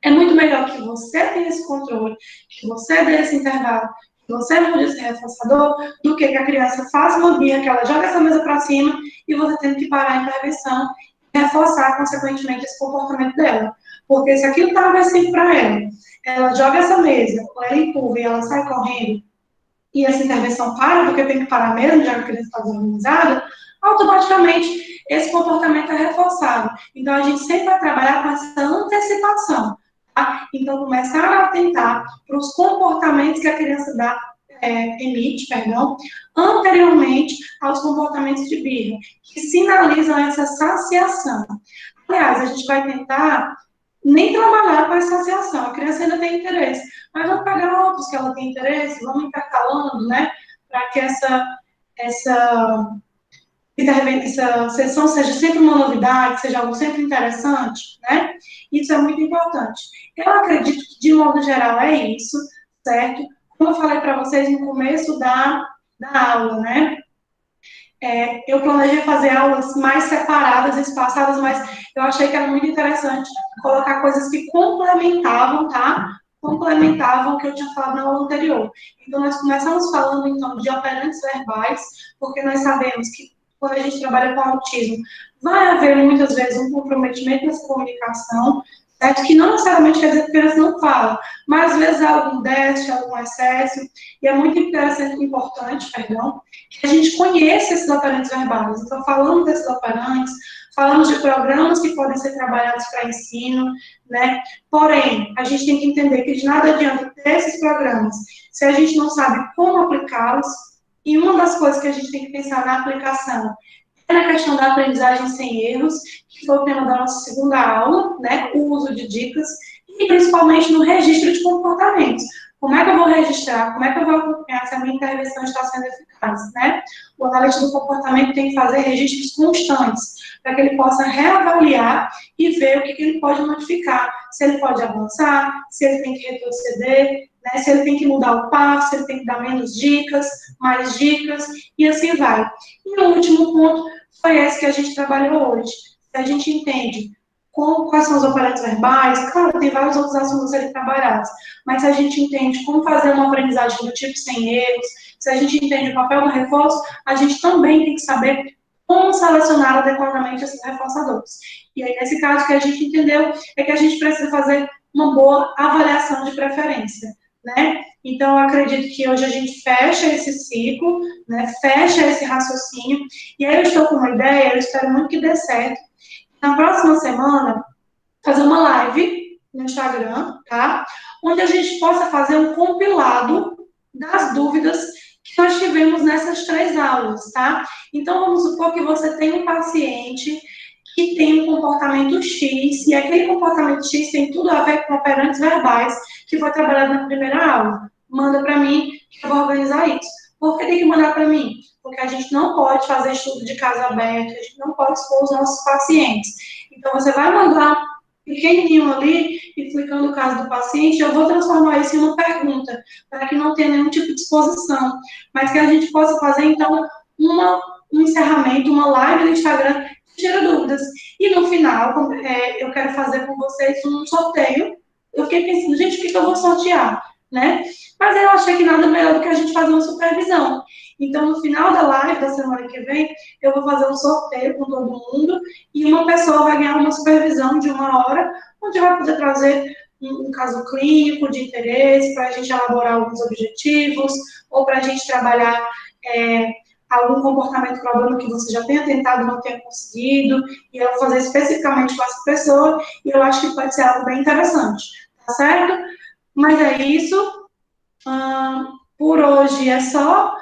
É muito melhor que você tenha esse controle, que você dê esse intervalo, que você mude esse reforçador, do que a criança faça uma birra, que ela joga essa mesa para cima e você tem que parar a intervenção e reforçar, consequentemente, esse comportamento dela. Porque se aquilo está agressivo para ela joga essa mesa, ou ela empurra e ela sai correndo, e essa intervenção para, porque tem que parar mesmo, já que a criança está desorganizada, automaticamente esse comportamento é reforçado. Então, a gente sempre vai trabalhar com essa antecipação. Tá? Então, começar a atentar para os comportamentos que a criança emite, anteriormente aos comportamentos de birra, que sinalizam essa saciação. Aliás, a gente vai tentar nem trabalhar com essa saciação. A criança ainda tem interesse, mas vamos pegar outros que ela tem interesse, vamos intercalando, né? Para que essa sessão seja sempre uma novidade, seja algo sempre interessante, né? Isso é muito importante. Eu acredito que, de modo geral, é isso, certo? Como eu falei para vocês no começo da aula, né? Eu planejei fazer aulas mais separadas, espaçadas, mas eu achei que era muito interessante colocar coisas que complementavam, tá? Complementavam o que eu tinha falado na aula anterior. Então, nós começamos falando, então, de operantes verbais, porque nós sabemos que, quando a gente trabalha com autismo, vai haver, muitas vezes, um comprometimento nessa comunicação, certo? Que não necessariamente quer dizer que a criança não fala, mas, às vezes, há algum déficit, algum excesso, e é muito interessante, importante, que a gente conheça esses operantes verbais. Então, falando desses operantes, falamos de programas que podem ser trabalhados para ensino, né? Porém, a gente tem que entender que de nada adianta ter esses programas se a gente não sabe como aplicá-los. E uma das coisas que a gente tem que pensar na aplicação é na questão da aprendizagem sem erros, que foi o tema da nossa segunda aula, né? O uso de dicas, e principalmente no registro de comportamentos. Como é que eu vou registrar? Como é que eu vou acompanhar se a minha intervenção está sendo eficaz, né? O analista do comportamento tem que fazer registros constantes, para que ele possa reavaliar e ver o que ele pode modificar. Se ele pode avançar, se ele tem que retroceder, né? Se ele tem que mudar o passo, se ele tem que dar menos dicas, mais dicas, e assim vai. E o último ponto foi esse que a gente trabalhou hoje. Se a gente entende quais são os operantes verbais, claro, tem vários outros assuntos a serem trabalhados, mas se a gente entende como fazer uma aprendizagem do tipo sem erros, se a gente entende o papel do reforço, a gente também tem que saber como selecionar adequadamente esses reforçadores. E aí, nesse caso, o que a gente entendeu é que a gente precisa fazer uma boa avaliação de preferência, né? Então, eu acredito que hoje a gente fecha esse ciclo, né? Fecha esse raciocínio, e aí eu estou com uma ideia, eu espero muito que dê certo. Na próxima semana, fazer uma live no Instagram, tá? Onde a gente possa fazer um compilado das dúvidas que nós tivemos nessas 3 aulas, tá? Então, vamos supor que você tem um paciente que tem um comportamento X, e aquele comportamento X tem tudo a ver com operantes verbais, que foi trabalhado na primeira aula. Manda para mim, que eu vou organizar isso. Por que tem que mandar para mim? Porque a gente não pode fazer estudo de caso aberto, a gente não pode expor os nossos pacientes. Então, você vai mandar pequenininho ali, explicando o caso do paciente, eu vou transformar isso em uma pergunta, para que não tenha nenhum tipo de exposição, mas que a gente possa fazer, então, um encerramento, uma live no Instagram, que tira dúvidas. E no final, eu quero fazer com vocês um sorteio. Eu fiquei pensando, gente, o que eu vou sortear? né? Mas eu achei que nada melhor do que a gente fazer uma supervisão. Então, no final da live da semana que vem, eu vou fazer um sorteio com todo mundo e uma pessoa vai ganhar uma supervisão de 1 hora, onde vai poder trazer um caso clínico de interesse para a gente elaborar alguns objetivos ou para a gente trabalhar algum comportamento problema que você já tenha tentado e não tenha conseguido, e eu vou fazer especificamente com essa pessoa, e eu acho que pode ser algo bem interessante, tá certo? Mas é isso. Por hoje é só.